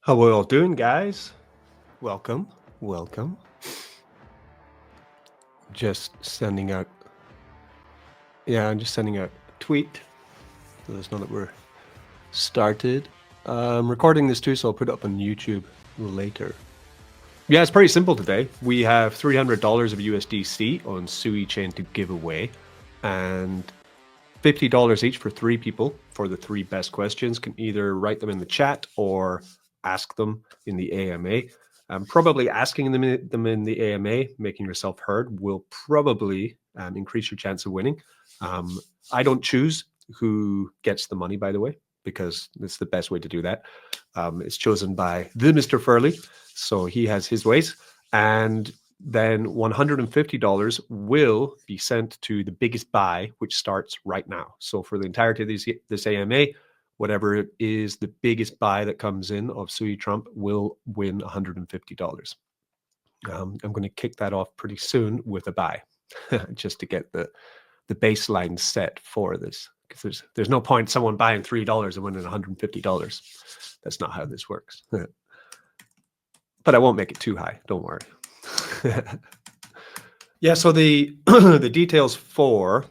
How we all doing, guys? Welcome, welcome. Just sending out, I'm just sending out a tweet. So let's know that we're started. I'm recording this too, so I'll put it up on YouTube later. Yeah, it's pretty simple today. We have $300 of USDC on Sui Chain to give away, and $50 each for 3 people for the 3 best questions. Can either write them in the chat or ask them in the AMA. Probably asking them in the AMA, making yourself heard, will probably increase your chance of winning. I don't choose who gets the money, by the way, because it's the best way to do that. It's chosen by the Mr. Furley, so he has his ways. And then $150 will be sent to the biggest buy, which starts right now. So for the entirety of this AMA, whatever is the biggest buy that comes in of Suitrump will win $150. I'm going to kick that off pretty soon with a buy, just to get the baseline set for this. Because there's no point someone buying $3 and winning $150. That's not how this works. But I won't make it too high. Don't worry. Yeah, so the the details for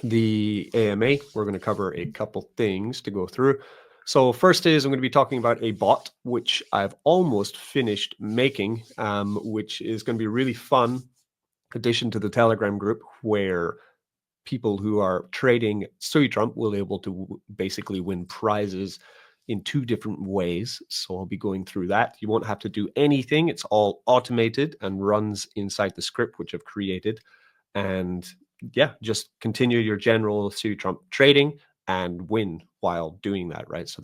the AMA, we're going to cover a couple things to go through. So first is I'm going to be talking about a bot, which I've almost finished making, which is going to be a really fun addition to the Telegram group, where people who are trading Suitrump will be able to basically win prizes in 2 different ways. So I'll be going through that. You won't have to do anything. It's all automated and runs inside the script, which I've created. And yeah, just continue your general Suitrump trading and win while doing that, right? So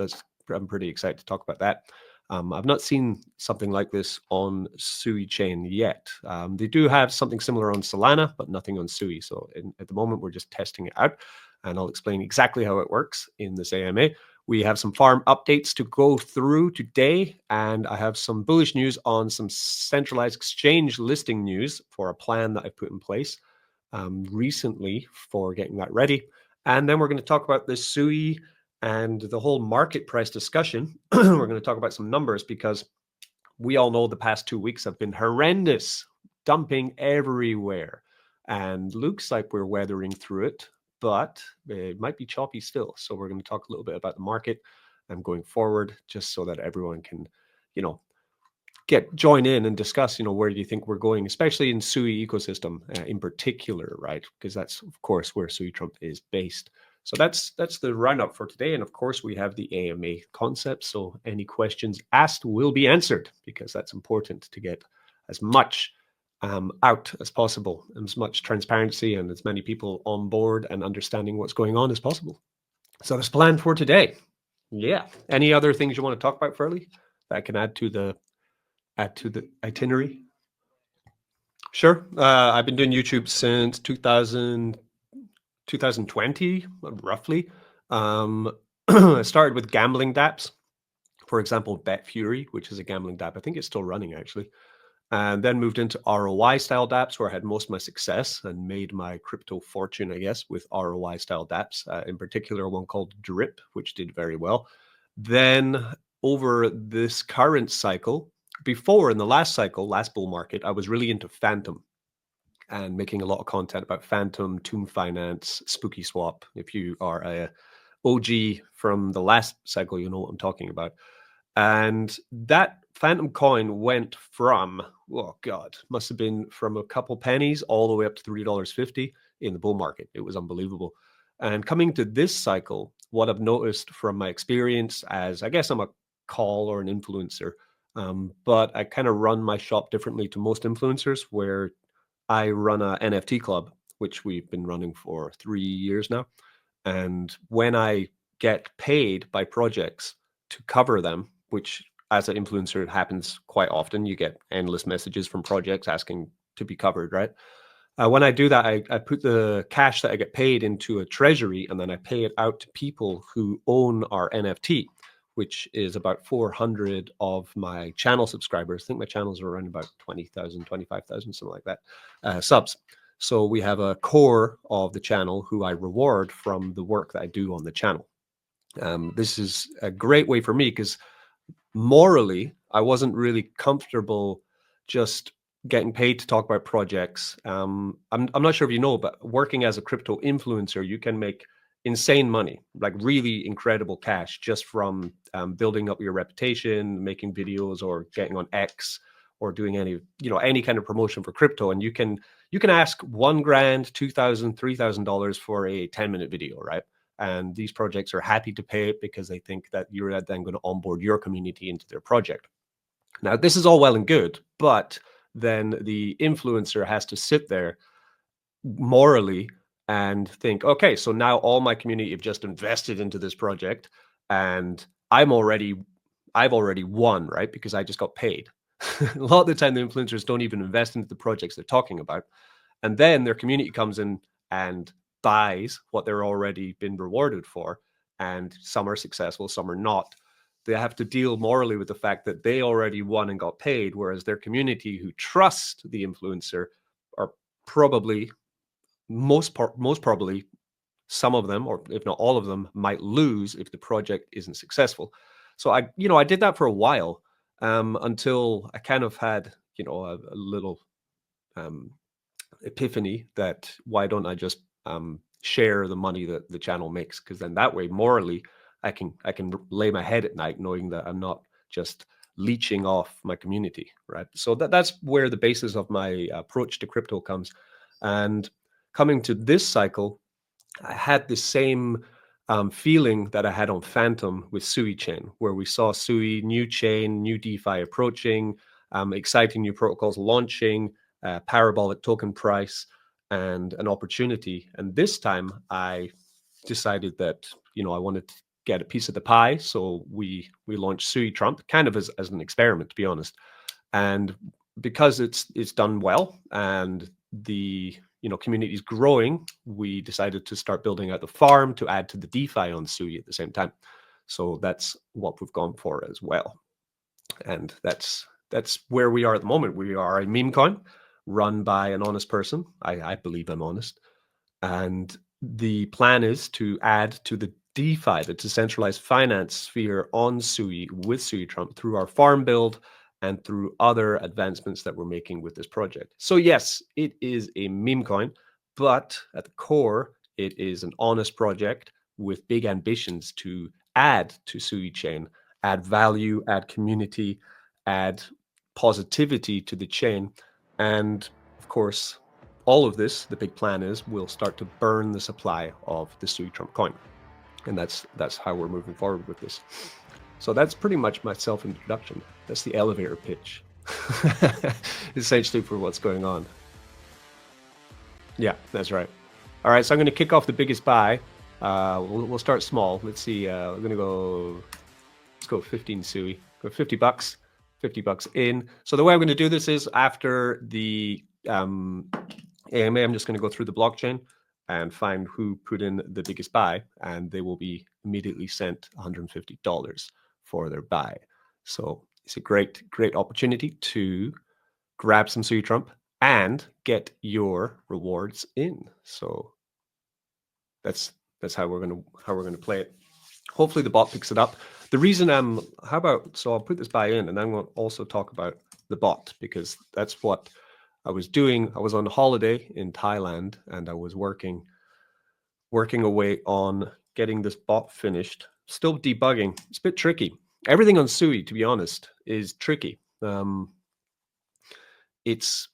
I'm pretty excited to talk about that. I've not seen something like this on Sui Chain yet. They do have something similar on Solana, but nothing on Sui. So at the moment, we're just testing it out, and I'll explain exactly how it works in this AMA. We have some farm updates to go through today, and I have some bullish news on some centralized exchange listing news for a plan that I put in place recently for getting that ready. And then we're going to talk about the Sui and the whole market price discussion. We're going to talk about some numbers, because we all know the past 2 weeks have been horrendous, dumping everywhere. And looks like we're weathering through it, but it might be choppy still. So we're going to talk a little bit about the market and going forward, just so that everyone can, join in and discuss, where do you think we're going, especially in Sui ecosystem in particular, right? Because that's, of course, where Suitrump is based. So that's the roundup for today. And of course, we have the AMA concept. So any questions asked will be answered, because that's important to get as much out as possible, as much transparency and as many people on board and understanding what's going on as possible. So that's planned for today. Yeah. Any other things you want to talk about, Furley, that I can add to the itinerary? Sure. I've been doing YouTube since 2020, roughly. I started with gambling dApps, for example, Bet Fury, which is a gambling dApp. I think it's still running, actually. And then moved into ROI style dApps, where I had most of my success and made my crypto fortune, I guess, with ROI style dApps, in particular one called Drip, which did very well. Then over this current cycle, before in the last cycle, last bull market, I was really into Phantom and making a lot of content about Phantom, Tomb Finance, Spooky Swap. If you are a OG from the last cycle, you know what I'm talking about. And that Phantom coin went from, oh God, must have been from a couple pennies all the way up to $3.50 in the bull market. It was unbelievable. And coming to this cycle, what I've noticed from my experience, as I guess I'm a call or an influencer, but I kind of run my shop differently to most influencers, where I run a NFT club, which we've been running for 3 years now. And when I get paid by projects to cover them, which as an influencer, it happens quite often, you get endless messages from projects asking to be covered, right? When I do that, I put the cash that I get paid into a treasury, and then I pay it out to people who own our NFT, which is about 400 of my channel subscribers. I think my channels are around about 20,000, 25,000, something like that, subs. So we have a core of the channel who I reward from the work that I do on the channel. This is a great way for me, because morally, I wasn't really comfortable just getting paid to talk about projects. I'm not sure if you know, but working as a crypto influencer, you can make insane money, like really incredible cash, just from building up your reputation, making videos, or getting on X, or doing any kind of promotion for crypto. And you can ask 1 grand, 2,000, $3,000 for a 10-minute video, right? And these projects are happy to pay it because they think that you're then going to onboard your community into their project. Now, this is all well and good, but then the influencer has to sit there morally and think, okay, so now all my community have just invested into this project, and I've already won, right? Because I just got paid. A lot of the time, the influencers don't even invest into the projects they're talking about. And then their community comes in and buys what they're already been rewarded for. And some are successful, some are not. They have to deal morally with the fact that they already won and got paid, whereas their community who trust the influencer are probably, most probably, some of them, or if not all of them, might lose if the project isn't successful. So I did that for a while, until I kind of had, a little um, epiphany that why don't I just share the money that the channel makes? Because then that way, morally, I can lay my head at night knowing that I'm not just leeching off my community, right? So that's where the basis of my approach to crypto comes. And coming to this cycle, I had the same feeling that I had on Phantom with Sui Chain, where we saw Sui, new chain, new DeFi approaching, exciting new protocols launching, parabolic token price, and an opportunity. And this time I decided that, I wanted to get a piece of the pie. So we launched Suitrump kind of as an experiment, to be honest. And because it's done well and the community is growing, we decided to start building out the farm to add to the DeFi on Sui at the same time. So that's what we've gone for as well. And that's where we are at the moment. We are a meme coin run by an honest person. I believe I'm honest. And the plan is to add to the DeFi, the decentralized finance sphere on Sui with Suitrump through our farm build and through other advancements that we're making with this project. So yes, it is a meme coin, but at the core, it is an honest project with big ambitions to add to Sui chain, add value, add community, add positivity to the chain. And of course, all of this, the big plan is, we'll start to burn the supply of the Suitrump coin. And that's how we're moving forward with this. So that's pretty much my self-introduction. That's the elevator pitch, essentially, for what's going on. Yeah, that's right. All right, so I'm going to kick off the biggest buy. We'll start small. Let's see. We're going to go. Let's go 15 Sui. Go $50. $50 in. So the way I'm going to do this is after the AMA, I'm just going to go through the blockchain and find who put in the biggest buy, and they will be immediately sent $150 for their buy. So it's a great opportunity to grab some Suitrump and get your rewards in. So that's how we're gonna play it. Hopefully the bot picks it up. The reason so I'll put this buy in, and I'm going to also talk about the bot, because that's what I was doing. I was on holiday in Thailand, and I was working away on getting this bot finished. Still debugging. It's a bit tricky. Everything on Sui, to be honest, is tricky. It's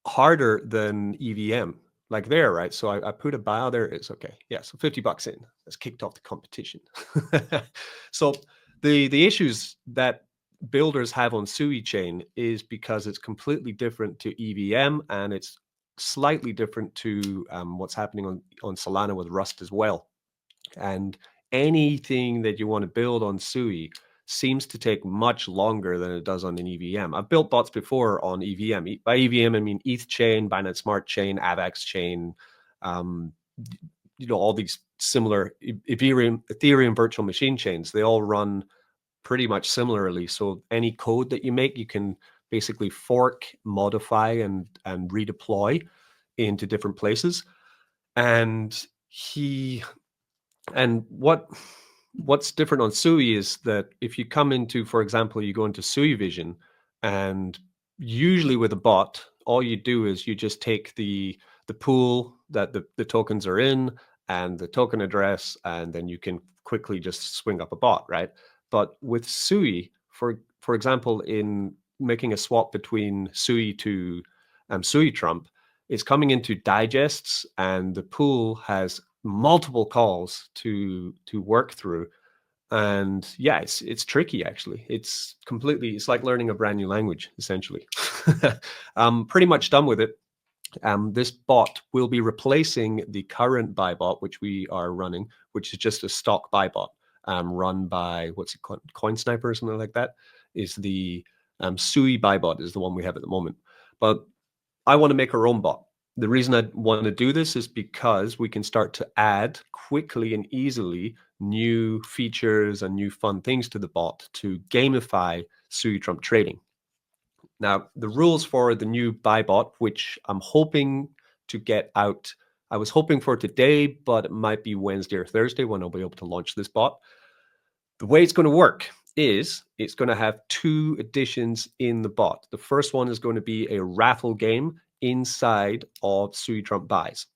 harder than EVM, like there, right? So I put a buy. There it is. Okay, yeah. So $50 in. That's kicked off the competition. So the issues that builders have on Sui chain is because it's completely different to EVM, and it's slightly different to what's happening on Solana with Rust as well. And anything that you want to build on Sui seems to take much longer than it does on an EVM. I've built bots before on EVM. By EVM, I mean ETH chain, Binance Smart Chain, AVAX chain, all these similar Ethereum virtual machine chains. They all run pretty much similarly. So any code that you make, you can basically fork, modify, and redeploy into different places. And what what's different on Sui is that if you come into, for example, you go into Sui Vision, and usually with a bot, all you do is you just take the pool that the tokens are in and the token address, and then you can quickly just swing up a bot, right? But with Sui, for example, in making a swap between Sui to Suitrump, it's coming into digests, and the pool has multiple calls to work through. And yeah, it's tricky actually. It's like learning a brand new language essentially. I'm pretty much done with it. This bot will be replacing the current buy bot, which we are running, which is just a stock buy bot, run by what's it called, Coin Sniper or something like that. Is the Sui buy bot is the one we have at the moment. But I want to make our own bot. The reason I want to do this is because we can start to add quickly and easily new features and new fun things to the bot to gamify Suitrump trading. Now, the rules for the new buy bot, which I'm hoping to get out, I was hoping for today, but it might be Wednesday or Thursday when I'll be able to launch this bot. The way it's going to work is it's going to have two additions in the bot. The first one is going to be a raffle game inside of Suitrump buys.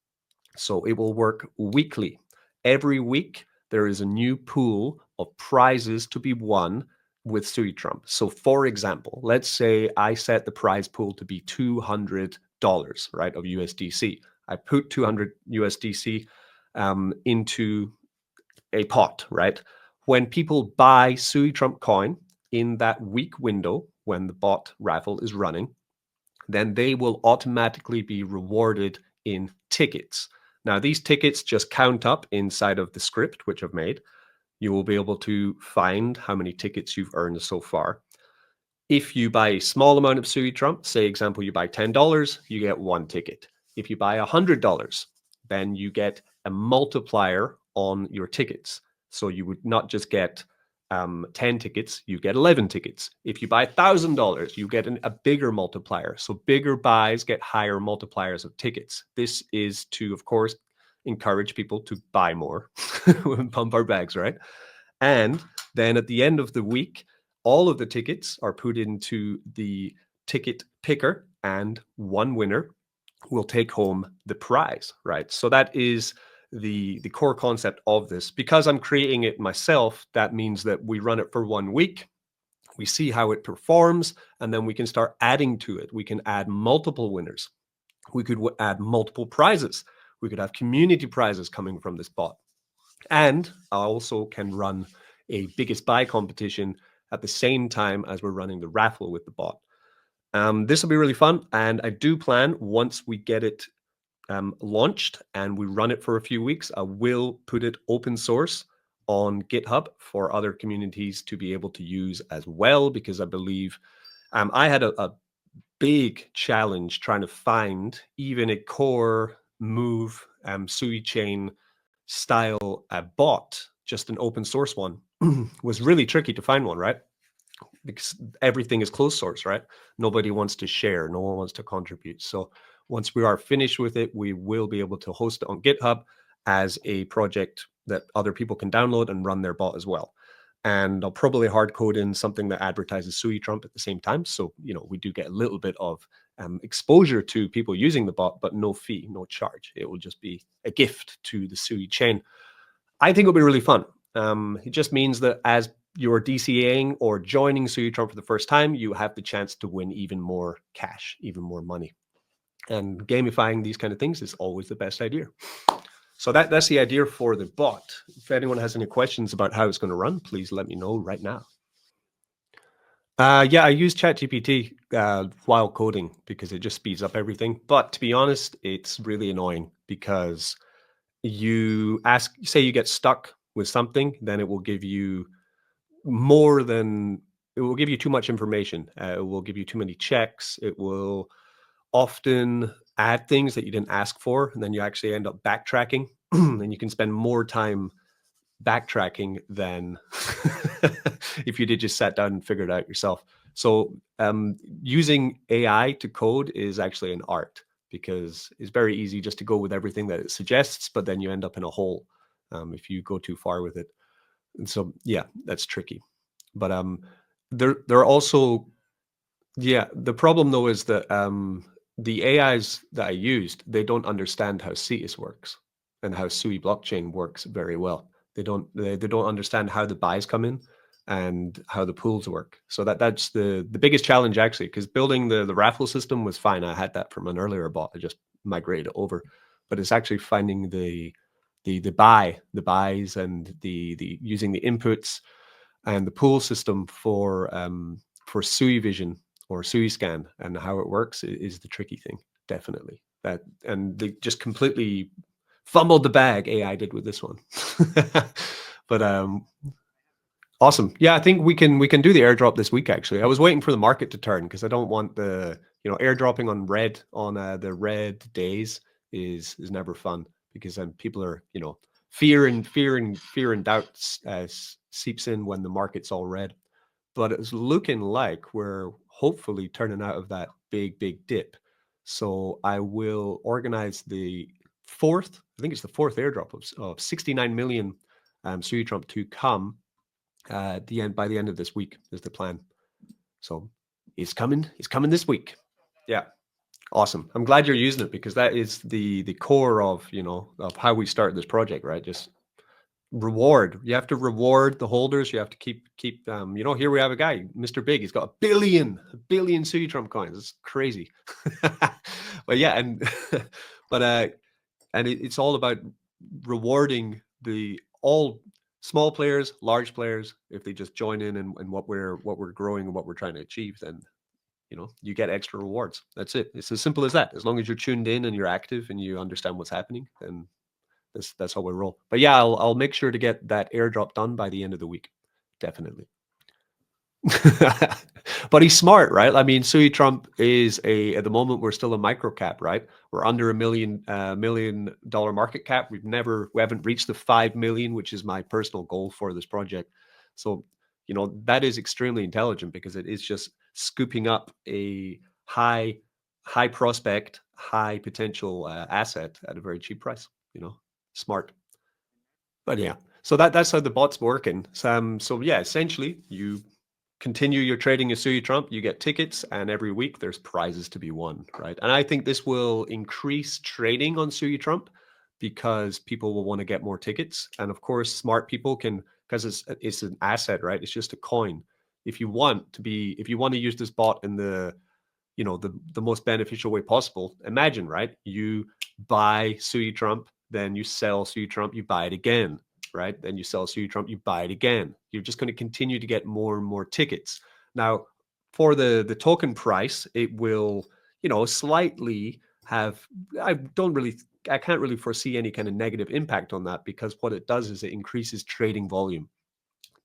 So it will work weekly. Every week, there is a new pool of prizes to be won with Suitrump. So for example, let's say I set the prize pool to be $200, right, of USDC. I put 200 USDC into a pot, right? When people buy Suitrump coin in that week window when the bot raffle is running, then they will automatically be rewarded in tickets. Now, these tickets just count up inside of the script, which I've made. You will be able to find how many tickets you've earned so far. If you buy a small amount of Suitrump, say example, you buy $10, you get one ticket. If you buy $100, then you get a multiplier on your tickets. So you would not just get 10 tickets, you get 11 tickets. If you buy $1,000, you get a bigger multiplier. So bigger buys get higher multipliers of tickets. This is to, of course, encourage people to buy more, pump our bags, right? And then at the end of the week, all of the tickets are put into the ticket picker, and one winner will take home the prize, right? So that is the core concept of this. Because I'm creating it myself, that means that we run it for 1 week. We see how it performs, and then we can start adding to it. We can add multiple winners. We could add multiple prizes. We could have community prizes coming from this bot. And I also can run a biggest buy competition at the same time as we're running the raffle with the bot. This will be really fun. And I do plan, once we get it launched and we run it for a few weeks, I will put it open source on GitHub for other communities to be able to use as well, because I believe I had a big challenge trying to find even a core move Sui chain style bot, just an open source one, was really tricky to find one, right? Because everything is closed source, right? Nobody wants to share, no one wants to contribute. So once we are finished with it, we will be able to host it on GitHub as a project that other people can download and run their bot as well. And I'll probably hard code in something that advertises Suitrump at the same time. So, you know, we do get a little bit of exposure to people using the bot, but no fee, no charge. It will just be a gift to the Sui chain. I think it'll be really fun. It just means that as you're DCAing or joining Suitrump for the first time, you have the chance to win even more cash, even more money. And gamifying these kind of things is always the best idea. So that's the idea for the bot. If anyone has any questions about how it's going to run, please let me know right now. Yeah, I use ChatGPT while coding because it just speeds up everything. But to be honest, it's really annoying because you ask, say you get stuck with something, then it will give you more than, it will give you too much information. It will give you too many checks. It will often add things that you didn't ask for, and then you actually end up backtracking, and you can spend more time backtracking than if you did just sat down and figured it out yourself. So using AI to code is actually an art, because it's very easy just to go with everything that it suggests, but then you end up in a hole if you go too far with it. And so, yeah, that's tricky. But there are also, yeah, the problem though is that the AIs that I used, they don't understand how Cetus works and how Sui blockchain works very well. They don't understand how the buys come in and how the pools work. So that's the biggest challenge actually, because building the Raffle system was fine. I had that from an earlier bot. I just migrated it over. But it's actually finding the buys and the using the inputs and the pool system for Sui Vision or Sui Scan and how it works is the tricky thing, definitely. That and they just completely fumbled the bag. AI did with this one, but awesome. Yeah, I think we can do the airdrop this week. Actually, I was waiting for the market to turn because I don't want the airdropping on red on the red days is never fun because then people are fear and doubt seeps in when the market's all red. But it's looking like we're hopefully turning out of that big dip. So I will organize the fourth. I think it's the fourth airdrop of 69 million Suitrump to come the end by the end of this week is the plan. So it's coming. It's coming this week. Yeah, awesome. I'm glad you're using it because that is the core of of how we start this project, right? Just reward. You have to reward the holders. You have to keep. Here we have a guy, Mr. Big. He's got a billion Suitrump coins. It's crazy. But yeah, and but it's all about rewarding the all small players, large players. If they just join in what we're growing and what we're trying to achieve, then you get extra rewards. That's it. It's as simple as that. As long as you're tuned in and you're active and you understand what's happening, then that's how we roll. But yeah, I'll make sure to get that airdrop done by the end of the week. Definitely. But he's smart, right? I mean, Suitrump is at the moment we're still a micro cap, right? We're under $1 million market cap. We haven't reached the 5 million, which is my personal goal for this project. So, that is extremely intelligent because it is just scooping up a high prospect, high potential asset at a very cheap price. Smart. But yeah, so that's how the bot's working. So yeah, essentially you continue your trading as Suitrump, you get tickets, and every week there's prizes to be won, right? And I think this will increase trading on Suitrump because people will want to get more tickets. And of course, smart people can, because it's an asset, right? It's just a coin. If you want to use this bot in the most beneficial way possible, imagine, right? You buy Suitrump, then you sell Suitrump, you buy it again, right? Then you sell Suitrump, you buy it again. You're just going to continue to get more and more tickets. Now, for the token price, it will, slightly have. I can't really foresee any kind of negative impact on that because what it does is it increases trading volume.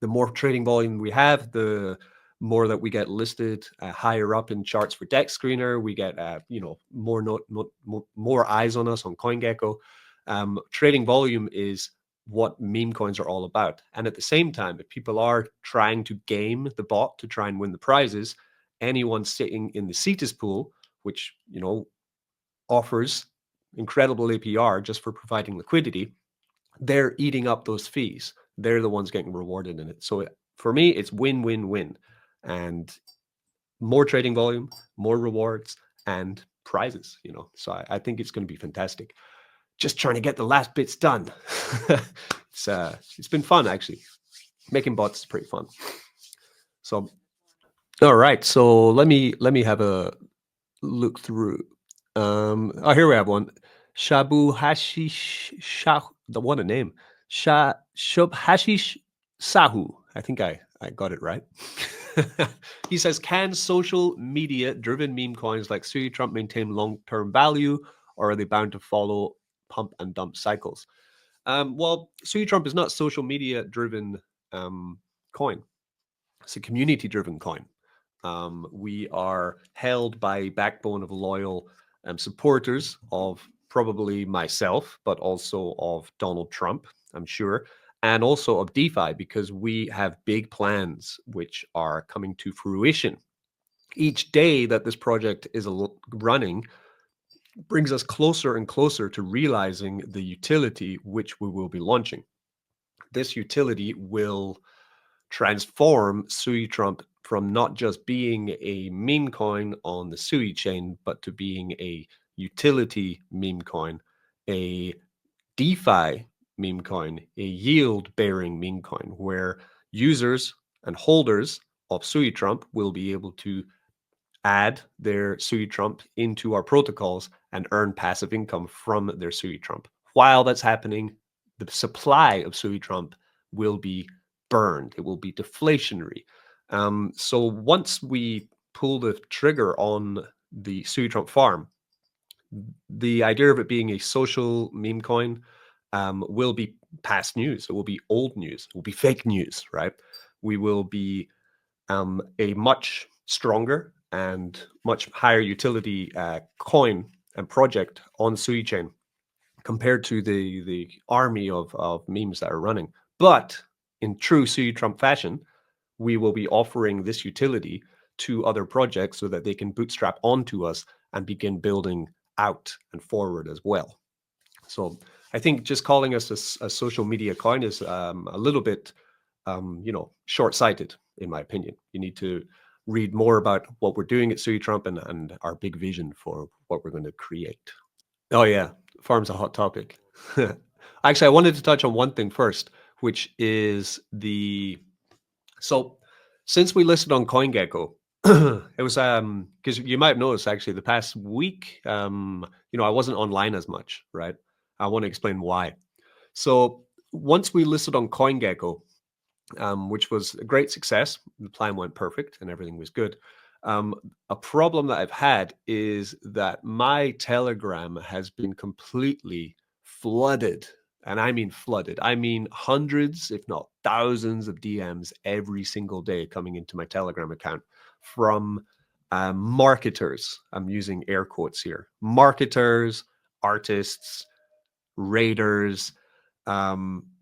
The more trading volume we have, the more that we get listed higher up in charts for Dex Screener. We get more eyes on us on CoinGecko. Trading volume is what meme coins are all about. And at the same time, if people are trying to game the bot to try and win the prizes, anyone sitting in the Cetus pool, which offers incredible APR just for providing liquidity, they're eating up those fees. They're the ones getting rewarded in it. So for me, it's win-win-win. And more trading volume, more rewards, and prizes, So I think it's going to be fantastic. Just trying to get the last bits done. It's been fun, actually. Making bots is pretty fun. So, all right. So let me have a look through. Here we have one. Shabu Hashish Shah. What a name. Shub Hashish Sahu. I think I got it right. He says, can social media driven meme coins like Suitrump maintain long-term value, or are they bound to follow pump and dump cycles? Well, Suitrump is not social media driven coin. It's a community driven coin. We are held by a backbone of loyal supporters of probably myself, but also of Donald Trump, I'm sure, and also of DeFi, because we have big plans which are coming to fruition. Each day that this project is running brings us closer and closer to realizing the utility which we will be launching. this utility will transform Suitrump from not just being a meme coin on the Sui chain, but to being a utility meme coin, a DeFi meme coin, a yield bearing meme coin, where users and holders of Suitrump will be able to add their Suitrump into our protocols and earn passive income from their Suitrump. While that's happening, the supply of Suitrump will be burned. It will be deflationary. So once we pull the trigger on the Suitrump farm, the idea of it being a social meme coin will be past news. It will be old news. It will be fake news, right? We will be a much stronger and much higher utility coin and project on Sui chain compared to the army of memes that are running. But in true Suitrump fashion, we will be offering this utility to other projects so that they can bootstrap onto us and begin building out and forward as well. So I think just calling us a social media coin is a little bit, short-sighted, in my opinion. You need to read more about what we're doing at Suitrump and our big vision for what we're going to create. Oh yeah, farm's a hot topic. Actually, I wanted to touch on one thing first, which is so since we listed on CoinGecko, it was because you might have noticed actually the past week, I wasn't online as much, right? I want to explain why. So once we listed on CoinGecko, which was a great success, the plan went perfect and everything was good. A problem that I've had is that my Telegram has been completely flooded. And I mean flooded. I mean hundreds, if not thousands of DMs every single day coming into my Telegram account from marketers. I'm using air quotes here. Marketers, artists, raiders,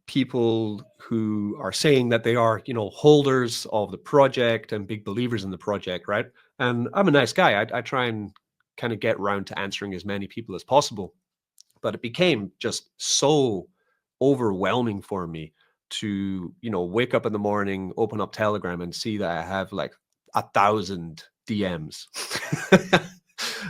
people who are saying that they are, holders of the project and big believers in the project, right? And I'm a nice guy. I try and kind of get around to answering as many people as possible. But it became just so overwhelming for me to, wake up in the morning, open up Telegram and see that I have like 1,000 DMs.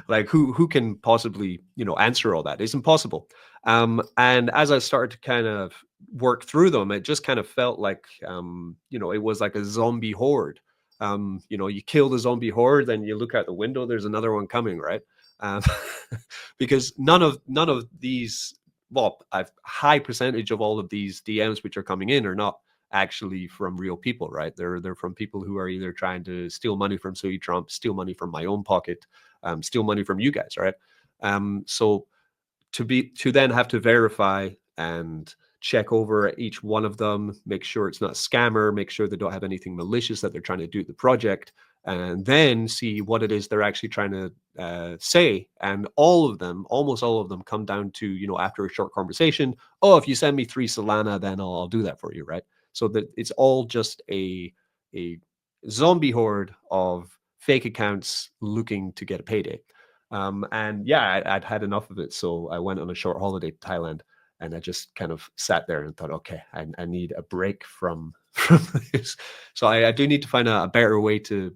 Like who can possibly, answer all that? It's impossible. And as I started to kind of work through them, it just kind of felt like, it was like a zombie horde. You kill the zombie horde, then you look out the window, there's another one coming, right? Um, because none of these, well, a high percentage of all of these DMs which are coming in are not actually from real people, right? They're from people who are either trying to steal money from Suitrump, steal money from my own pocket, steal money from you guys, right? So to then have to verify and check over each one of them, make sure it's not a scammer, make sure they don't have anything malicious that they're trying to do to the project, and then see what it is they're actually trying to say. And almost all of them come down to, after a short conversation, oh, if you send me 3 Solana, then I'll do that for you, right? So that it's all just a zombie horde of fake accounts looking to get a payday. And yeah, I'd had enough of it. So I went on a short holiday to Thailand and I just kind of sat there and thought, okay, I need a break from this. So I do need to find a better way to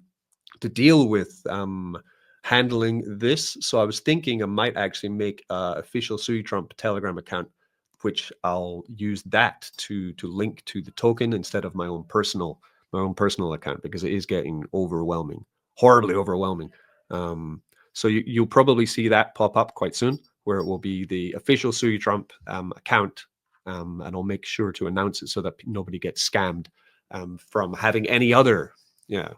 deal with handling this. So I was thinking I might actually make an official Suitrump Telegram account, which I'll use that to link to the token instead of my own personal account, because it is getting overwhelming, horribly overwhelming. So you'll probably see that pop up quite soon, where it will be the official Suitrump account, and I'll make sure to announce it so that nobody gets scammed from having any other. Yeah,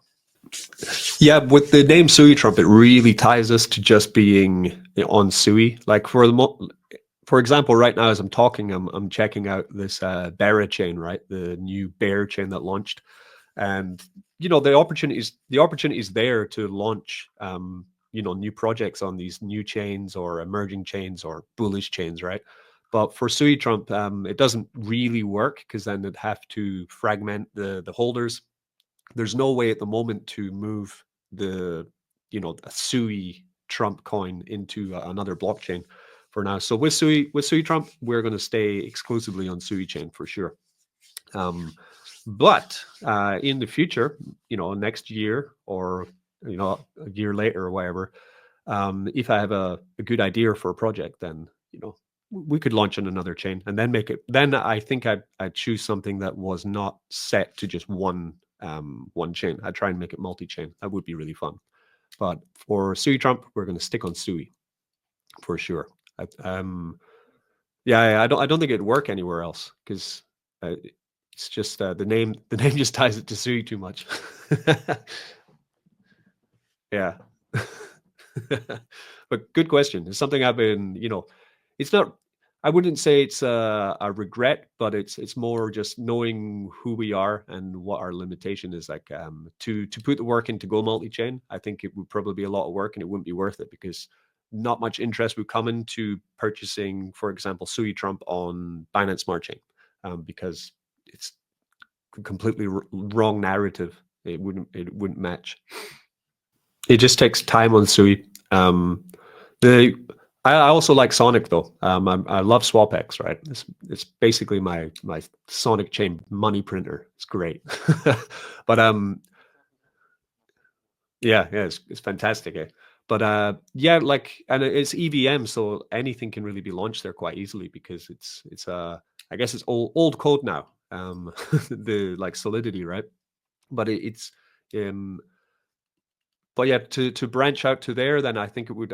with the name Suitrump, it really ties us to just being on Sui. Like for example, right now as I'm talking, I'm checking out this Bear chain, right? The new Bear chain that launched, and the opportunities there to launch new projects on these new chains or emerging chains or bullish chains, right? But for Suitrump, it doesn't really work because then it'd have to fragment the holders. There's no way at the moment to move a Sui Trump coin into another blockchain for now. So with Suitrump, we're going to stay exclusively on Sui chain for sure. Um, but in the future, next year or a year later or whatever, if I have a good idea for a project, then we could launch on another chain and then make it. Then I think I'd choose something that was not set to just one chain. I'd try and make it multi-chain. That would be really fun. But for Suitrump, we're going to stick on Sui for sure. Yeah, I don't think it'd work anywhere else because it's just the name. The name just ties it to Sui too much. Yeah. But good question. It's something I've been, it's not, I wouldn't say it's a regret, but it's more just knowing who we are and what our limitation is. Like to put the work in to go multi-chain, I think it would probably be a lot of work and it wouldn't be worth it because not much interest would come into purchasing, for example, Suitrump on Binance Smart Chain, because it's completely wrong narrative. It wouldn't match. It just takes time on Sui. The I also like Sonic though. I love SwapX, right? It's basically my Sonic chain money printer. It's great. But yeah, it's fantastic. But yeah, like, and it's EVM, so anything can really be launched there quite easily because it's I guess it's old code now. The like Solidity, right? But it's um but yeah, to branch out to there, then I think it would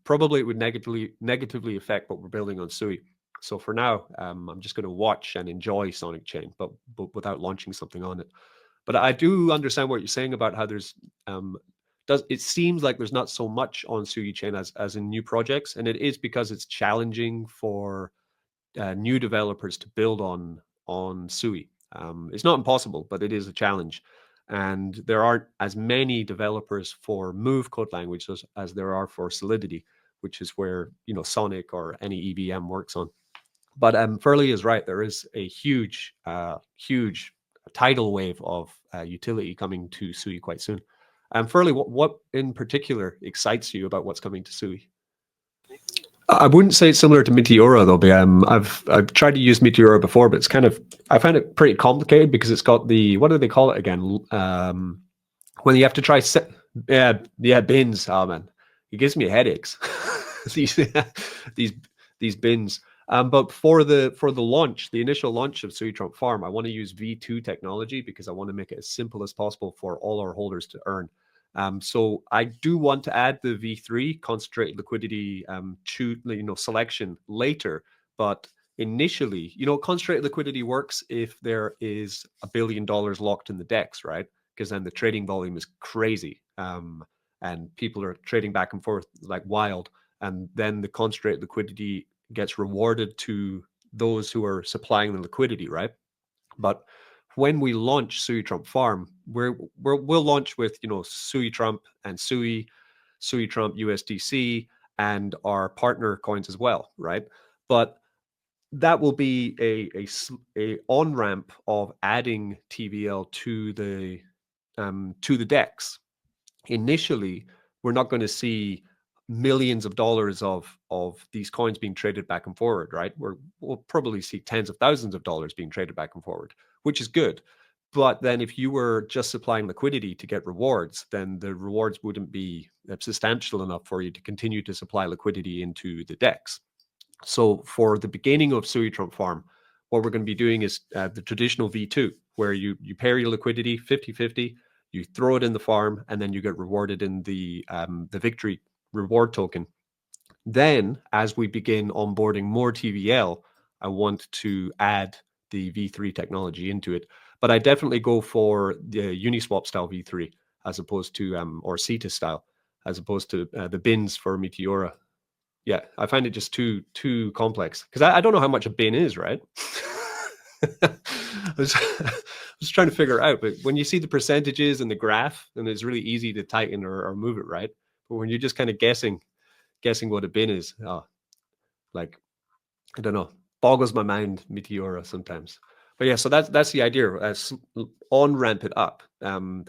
probably it would negatively affect what we're building on Sui. So for now, I'm just going to watch and enjoy Sonic Chain, but without launching something on it. But I do understand what you're saying about how there's does it seems like there's not so much on Sui Chain as in new projects, and it is because it's challenging for new developers to build on Sui. It's not impossible, but it is a challenge. And there aren't as many developers for Move code language as there are for Solidity, which is where Sonic or any EVM works on. But Furley is right. There is a huge tidal wave of utility coming to Sui quite soon. Furley, what in particular excites you about what's coming to Sui? I wouldn't say it's similar to Meteora though. But, I've tried to use Meteora before, but it's kind of I find it pretty complicated because it's got the what do they call it again? When you have to try yeah bins. Oh man, it gives me headaches. these these these bins. But for the launch, the initial launch of Suitrump Farm, I want to use V2 technology because I want to make it as simple as possible for all our holders to earn. So I do want to add the V3 concentrated liquidity selection later, but initially, concentrated liquidity works if there is $1 billion locked in the DEX, right? Because then the trading volume is crazy, and people are trading back and forth like wild, and then the concentrated liquidity gets rewarded to those who are supplying the liquidity, right? But when we launch Suitrump Farm, we'll launch with Suitrump and Suitrump USDC and our partner coins as well, right? But that will be a on ramp of adding TVL to the DEX. Initially, we're not going to see millions of dollars of these coins being traded back and forward, right? We'll probably see tens of thousands of dollars being traded back and forward, which is good. But then if you were just supplying liquidity to get rewards, then the rewards wouldn't be substantial enough for you to continue to supply liquidity into the DEX. So for the beginning of Suitrump Farm, what we're going to be doing is the traditional V2, where you pair your liquidity 50-50, you throw it in the farm, and then you get rewarded in the victory reward token. Then, as we begin onboarding more TVL, I want to add the V3 technology into it. But I definitely go for the Uniswap style V3 as opposed to, or CETA style, as opposed to the bins for Meteora. Yeah, I find it just too complex because I don't know how much a bin is, right? I was trying to figure it out, but when you see the percentages and the graph, then it's really easy to tighten or move it, right? But when you're just kind of guessing what a bin is, like I don't know, boggles my mind, Meteora sometimes. But yeah, so that's the idea. On ramp it up.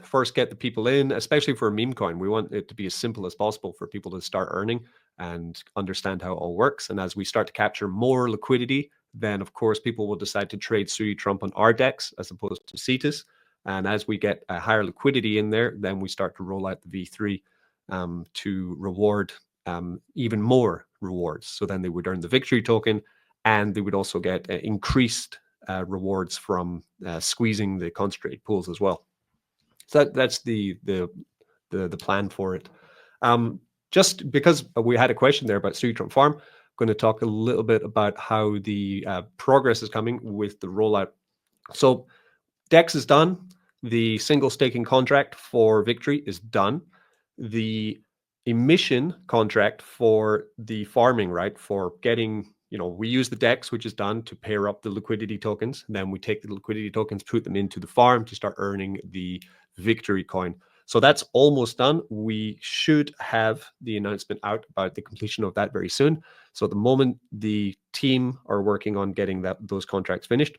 First, get the people in, especially for a meme coin. We want it to be as simple as possible for people to start earning and understand how it all works. And as we start to capture more liquidity, then of course people will decide to trade Suitrump on our DEX as opposed to Cetus. And as we get a higher liquidity in there, then we start to roll out the V3 to reward even more rewards. So then they would earn the victory token, and they would also get increased rewards from squeezing the concentrated pools as well. So that's the plan for it. Just because we had a question there about Suitrump Farm, I'm going to talk a little bit about how the progress is coming with the rollout. So DEX is done. The single staking contract for Victory is done. The emission contract for the farming, right, for getting, we use the DEX, which is done to pair up the liquidity tokens. Then we take the liquidity tokens, put them into the farm to start earning the Victory coin. So that's almost done. We should have the announcement out about the completion of that very soon. So at the moment, the team are working on getting those contracts finished,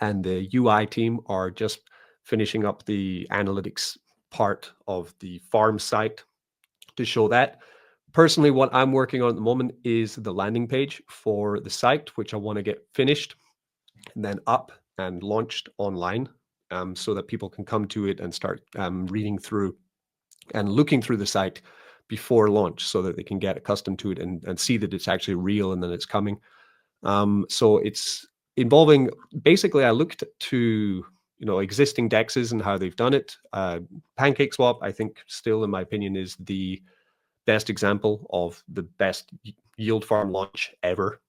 and the UI team are just finishing up the analytics part of the farm site to show that. Personally, what I'm working on at the moment is the landing page for the site, which I want to get finished and then up and launched online, so that people can come to it and start reading through and looking through the site before launch, so that they can get accustomed to it and see that it's actually real and that it's coming. So it's involving, basically, I looked to existing DEXs and how they've done it. PancakeSwap, I think, still, in my opinion, is the best example of the best yield farm launch ever,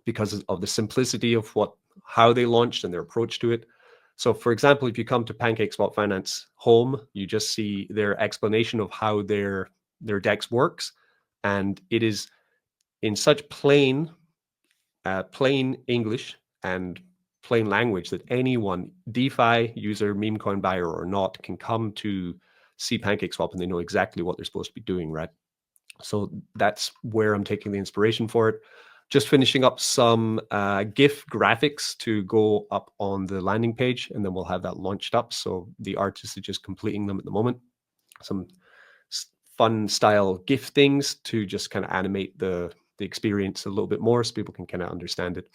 because of the simplicity of how they launched and their approach to it. So, for example, if you come to PancakeSwap Finance home, you just see their explanation of how their DEX works, and it is in such plain English and plain language that anyone, DeFi user, meme coin buyer or not, can come to see PancakeSwap and they know exactly what they're supposed to be doing, right? So that's where I'm taking the inspiration for it. Just finishing up some GIF graphics to go up on the landing page, and then we'll have that launched up. So the artist is just completing them at the moment. Some fun style GIF things to just kind of animate the experience a little bit more so people can kind of understand it.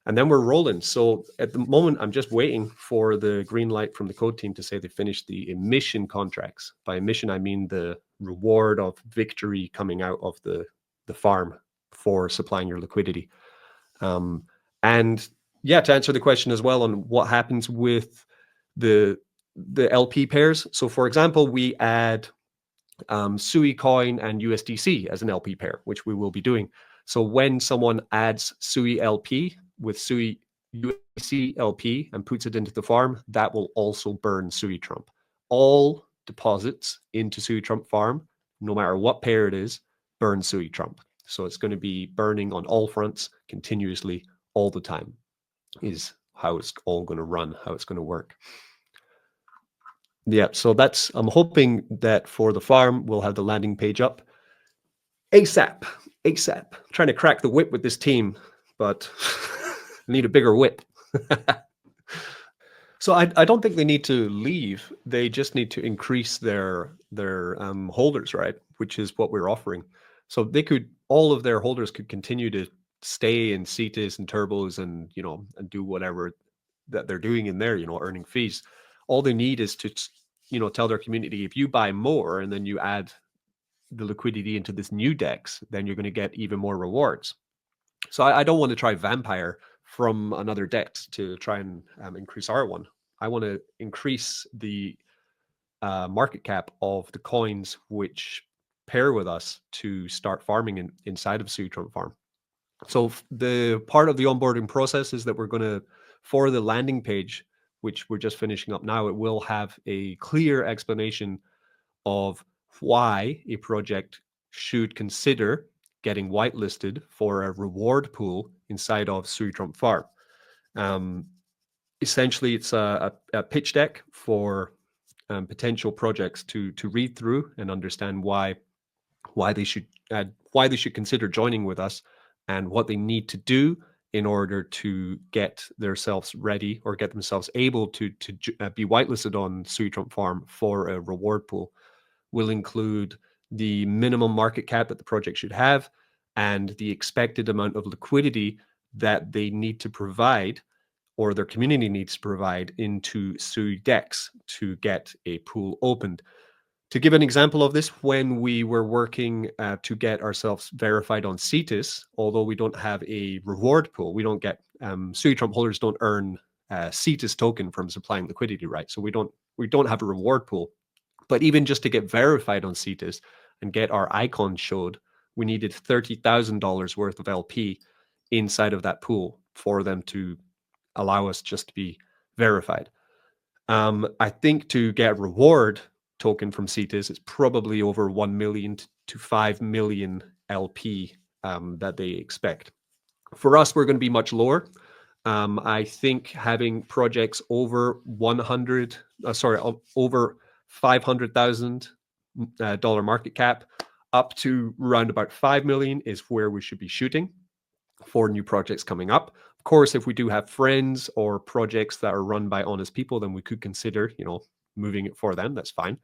And then we're rolling. So at the moment, I'm just waiting for the green light from the code team to say they finished the emission contracts. By emission, I mean the reward of Victory coming out of the farm for supplying your liquidity. And yeah, to answer the question as well on what happens with the LP pairs. So for example, we add Sui coin and USDC as an LP pair, which we will be doing. So when someone adds Sui LP with Sui USDC LP and puts it into the farm, that will also burn Suitrump. All deposits into Suitrump farm, no matter what pair it is, burn Suitrump. So it's going to be burning on all fronts continuously all the time, is how it's all going to run, how it's going to work. Yeah, so I'm hoping that for the farm, we'll have the landing page up ASAP. I'm trying to crack the whip with this team, but need a bigger whip. So I don't think they need to leave. They just need to increase their holders, right? Which is what we're offering. So all of their holders could continue to stay in Cetus and Turbos and do whatever that they're doing in there, earning fees. All they need is to tell their community, if you buy more and then you add the liquidity into this new DEX, then you're going to get even more rewards. So I don't want to try Vampire from another DEX to try and increase our one. I want to increase the market cap of the coins which pair with us to start farming inside of Suitrump Farm. So the part of the onboarding process is that we're going to, for the landing page, which we're just finishing up now, it will have a clear explanation of why a project should consider getting whitelisted for a reward pool inside of Suitrump Farm. Essentially, it's a pitch deck for potential projects to read through and understand why they should consider joining with us, and what they need to do in order to get themselves ready or get themselves able to be whitelisted on Suitrump Farm for a reward pool. Will include the minimum market cap that the project should have and the expected amount of liquidity that they need to provide, or their community needs to provide, into SUI DEX to get a pool opened. To give an example of this, when we were working to get ourselves verified on CETUS, although we don't have a reward pool, we don't get Suitrump holders don't earn CETUS token from supplying liquidity, right? So we don't have a reward pool. But even just to get verified on CETUS and get our icon showed, we needed $30,000 worth of LP inside of that pool for them to allow us just to be verified. I think to get reward token from CETUS, it's probably over 1 million to 5 million LP that they expect. For us, we're going to be much lower. I think having projects over over $500,000 market cap up to around about 5 million is where we should be shooting for new projects coming up. Of course, if we do have friends or projects that are run by honest people, then we could consider, moving it for them. That's fine.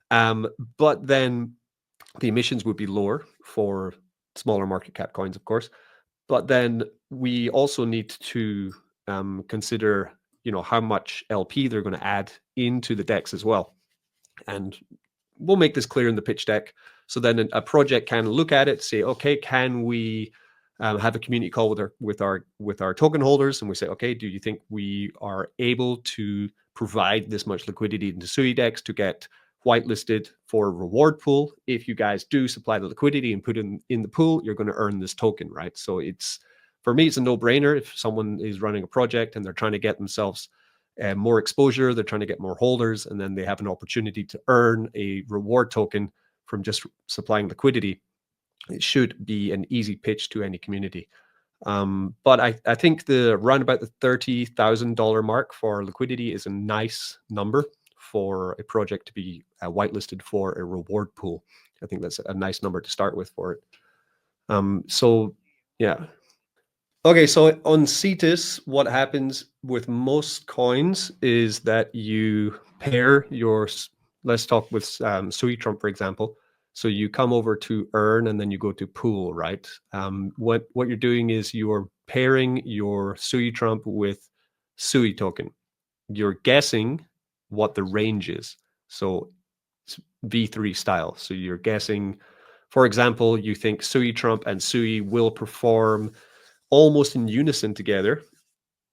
But then the emissions would be lower for smaller market cap coins, of course. But then we also need to consider, how much LP they're going to add into the DEX as well. And we'll make this clear in the pitch deck. So then a project can look at it, say, okay, can we have a community call with our token holders, and we say, okay, do you think we are able to provide this much liquidity into SUI DEX to get whitelisted for a reward pool? If you guys do supply the liquidity and put it in the pool, you're going to earn this token, right? So for me, it's a no-brainer. If someone is running a project and they're trying to get themselves more exposure, they're trying to get more holders, and then they have an opportunity to earn a reward token from just supplying liquidity, it should be an easy pitch to any community. But I think around about the $30,000 mark for liquidity is a nice number for a project to be whitelisted for a reward pool. I think that's a nice number to start with for it. So yeah. Okay, so on CETUS, what happens with most coins is that you pair let's talk with Suitrump, for example. So you come over to earn and then you go to pool, right? What you're doing is you're pairing your Suitrump with Sui token. You're guessing what the range is. So it's V3 style. So you're guessing, for example, you think Suitrump and Sui will perform almost in unison together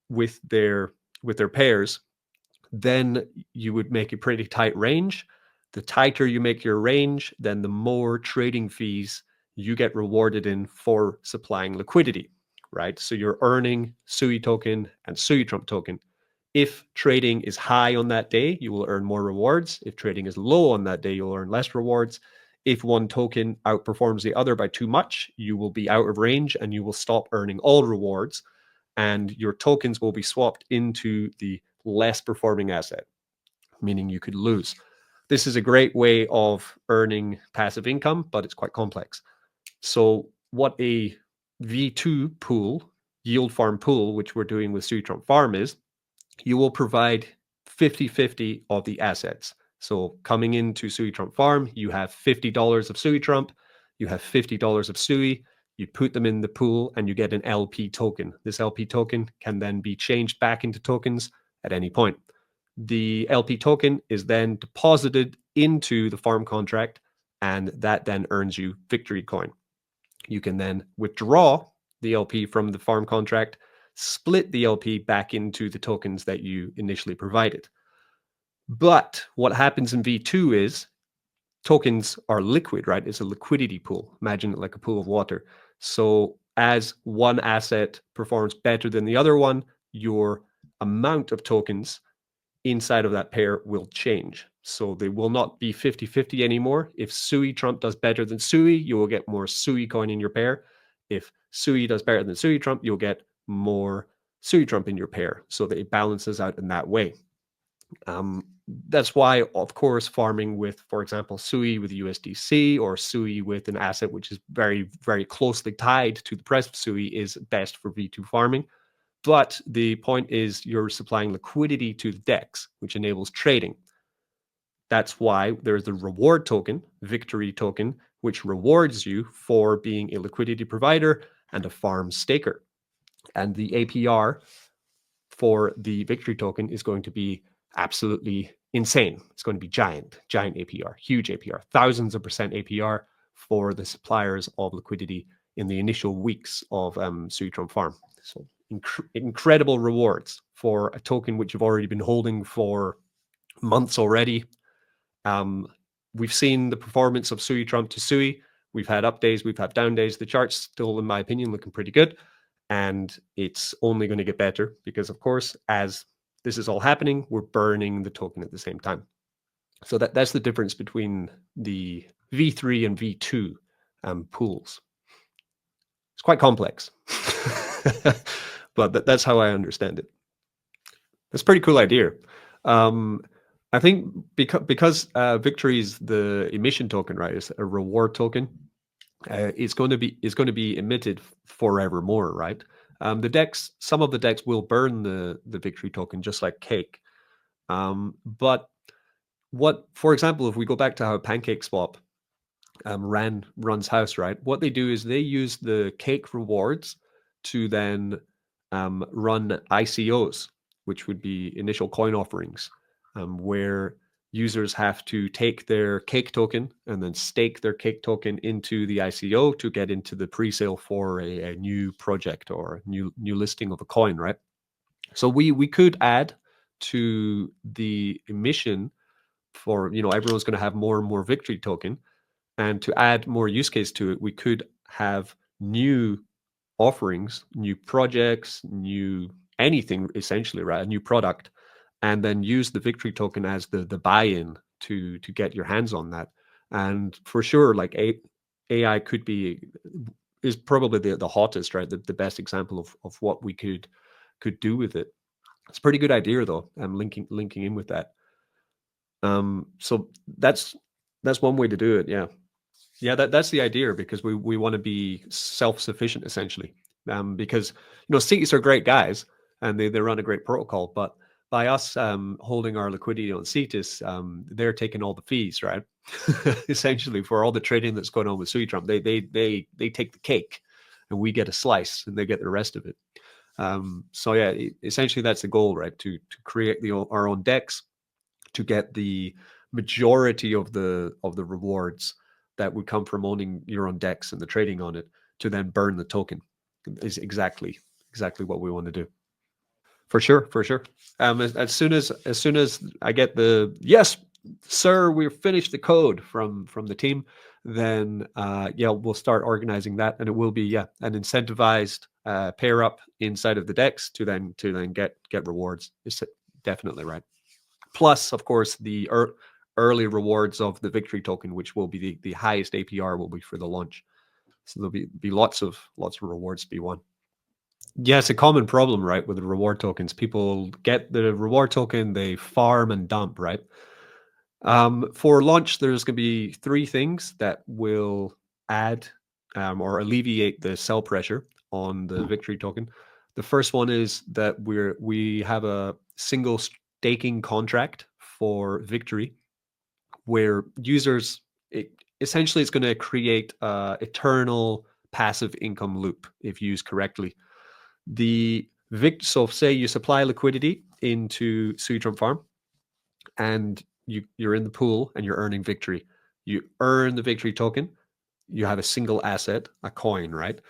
with their pairs, then you would make a pretty tight range. The tighter you make your range, then the more trading fees you get rewarded in for supplying liquidity, right? So you're earning Sui token and Suitrump token. If trading is high on that day, you will earn more rewards. If trading is low on that day, you'll earn less rewards. If one token outperforms the other by too much, you will be out of range and you will stop earning all rewards, and your tokens will be swapped into the less performing asset, meaning you could lose. This is a great way of earning passive income, but it's quite complex. So what a V2 pool, yield farm pool, which we're doing with Suitrump Farm, is you will provide 50-50 of the assets. So coming into Suitrump Farm, you have $50 of Suitrump, you have $50 of Sui, you put them in the pool and you get an LP token. This LP token can then be changed back into tokens at any point. The LP token is then deposited into the farm contract, and that then earns you victory coin. You can then withdraw the LP from the farm contract, split the LP back into the tokens that you initially provided. But what happens in V2 is tokens are liquid, right? It's a liquidity pool. Imagine it like a pool of water. So as one asset performs better than the other one, your amount of tokens inside of that pair will change. So they will not be 50-50 anymore. If Suitrump does better than Sui, you will get more Sui coin in your pair. If Sui does better than Suitrump, you'll get more Suitrump in your pair. So that it balances out in that way. That's why, of course, farming with, for example, Sui with USDC or Sui with an asset which is very, very closely tied to the price of Sui is best for V2 farming. But the point is you're supplying liquidity to the DEX, which enables trading. That's why there's the reward token, victory token, which rewards you for being a liquidity provider and a farm staker. And the APR for the victory token is going to be absolutely insane. It's going to be giant APR, huge APR, thousands of percent APR for the suppliers of liquidity in the initial weeks of Suitrump farm. So incredible rewards for a token which you've already been holding for months already. We've seen the performance of Suitrump to Sui. We've had up days, we've had down days. The chart's still, in my opinion, looking pretty good. And it's only going to get better because, of course, as this is all happening, we're burning the token at the same time. So that's the difference between the V3 and V2 pools. It's quite complex, but that's how I understand it. That's a pretty cool idea. I think because Victory is the emission token, right? It's a reward token. It's going to be emitted forevermore, right? Some of the decks will burn the Victory token just like Cake. But for example, if we go back to how PancakeSwap runs House, right? What they do is they use the Cake rewards to then run ICOs, which would be initial coin offerings, where users have to take their Cake token and then stake their Cake token into the ICO to get into the pre-sale for a new project or a new listing of a coin, right? So we could add to the emission for, everyone's going to have more and more Victory token. And to add more use case to it, we could have new offerings, new projects, new anything essentially, right? A new product, and then use the Victory token as the buy-in to get your hands on that. And for sure, like AI is probably the hottest, right? The best example of what we could do with it. It's a pretty good idea though. Linking in with that. So that's one way to do it. Yeah, that's the idea, because we want to be self-sufficient essentially. Because Cetus are great guys and they run a great protocol, but by us holding our liquidity on Cetus, they're taking all the fees, right? Essentially, for all the trading that's going on with Suitrump, they take the cake, and we get a slice, and they get the rest of it. So yeah, essentially that's the goal, right? To create our own DEX, to get the majority of the rewards that would come from owning your own DEX and the trading on it, to then burn the token, is exactly what we want to do. For sure. As soon as I get the yes, sir, we've finished the code from the team, then we'll start organizing that, and it will be an incentivized pair up inside of the DEX to then get rewards. It's definitely right. Plus, of course, the early rewards of the Victory token, which will be the highest APR, will be for the launch. So there'll be lots of rewards to be won. Yeah, it's a common problem, right, with the reward tokens. People get the reward token, they farm and dump, right? For launch, there's going to be three things that will add or alleviate the sell pressure on the Victory token. The first one is that we have a single staking contract for Victory, where users, essentially it's going to create eternal passive income loop if used correctly. So say you supply liquidity into Suitrump farm, and you're in the pool and you're earning Victory. You earn the Victory token. You have a single asset, a coin, right?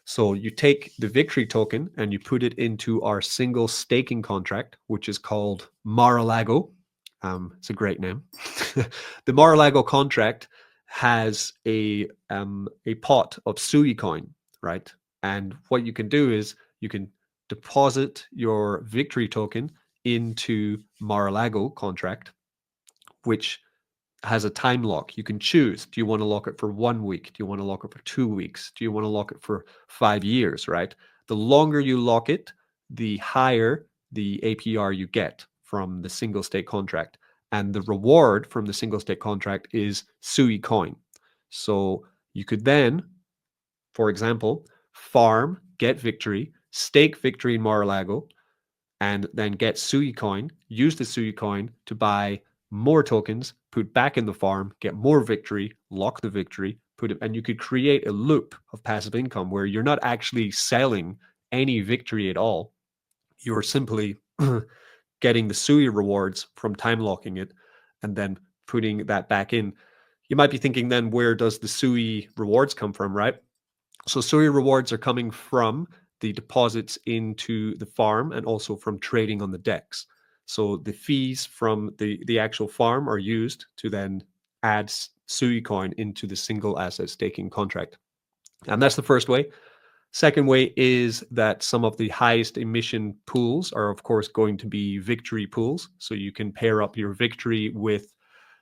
So you take the Victory token and you put it into our single staking contract, which is called Mar-a-Lago. It's a great name. The Mar-a-Lago contract has a pot of Sui coin, right? And what you can do is you can deposit your Victory token into Mar-a-Lago contract, which has a time lock. You can choose. Do you want to lock it for 1 week? Do you want to lock it for 2 weeks? Do you want to lock it for 5 years, right? The longer you lock it, the higher the APR you get from the single stake contract. And the reward from the single stake contract is Sui coin. So you could then, for example, farm, get Victory, stake Victory in Mar-a-Lago, and then get Sui coin, use the Sui coin to buy more tokens, put back in the farm, get more Victory, lock the Victory, put it, and you could create a loop of passive income where you're not actually selling any victory at all. You're simply getting the SUI rewards from time locking it and then putting that back in. You might be thinking then, where does the SUI rewards come from, right? So SUI rewards are coming from the deposits into the farm and also from trading on the DEX. So the fees from the actual farm are used to then add SUI coin into the single asset staking contract. And that's the first way. Second way is that some of the highest emission pools are, of course, going to be victory pools. So you can pair up your victory with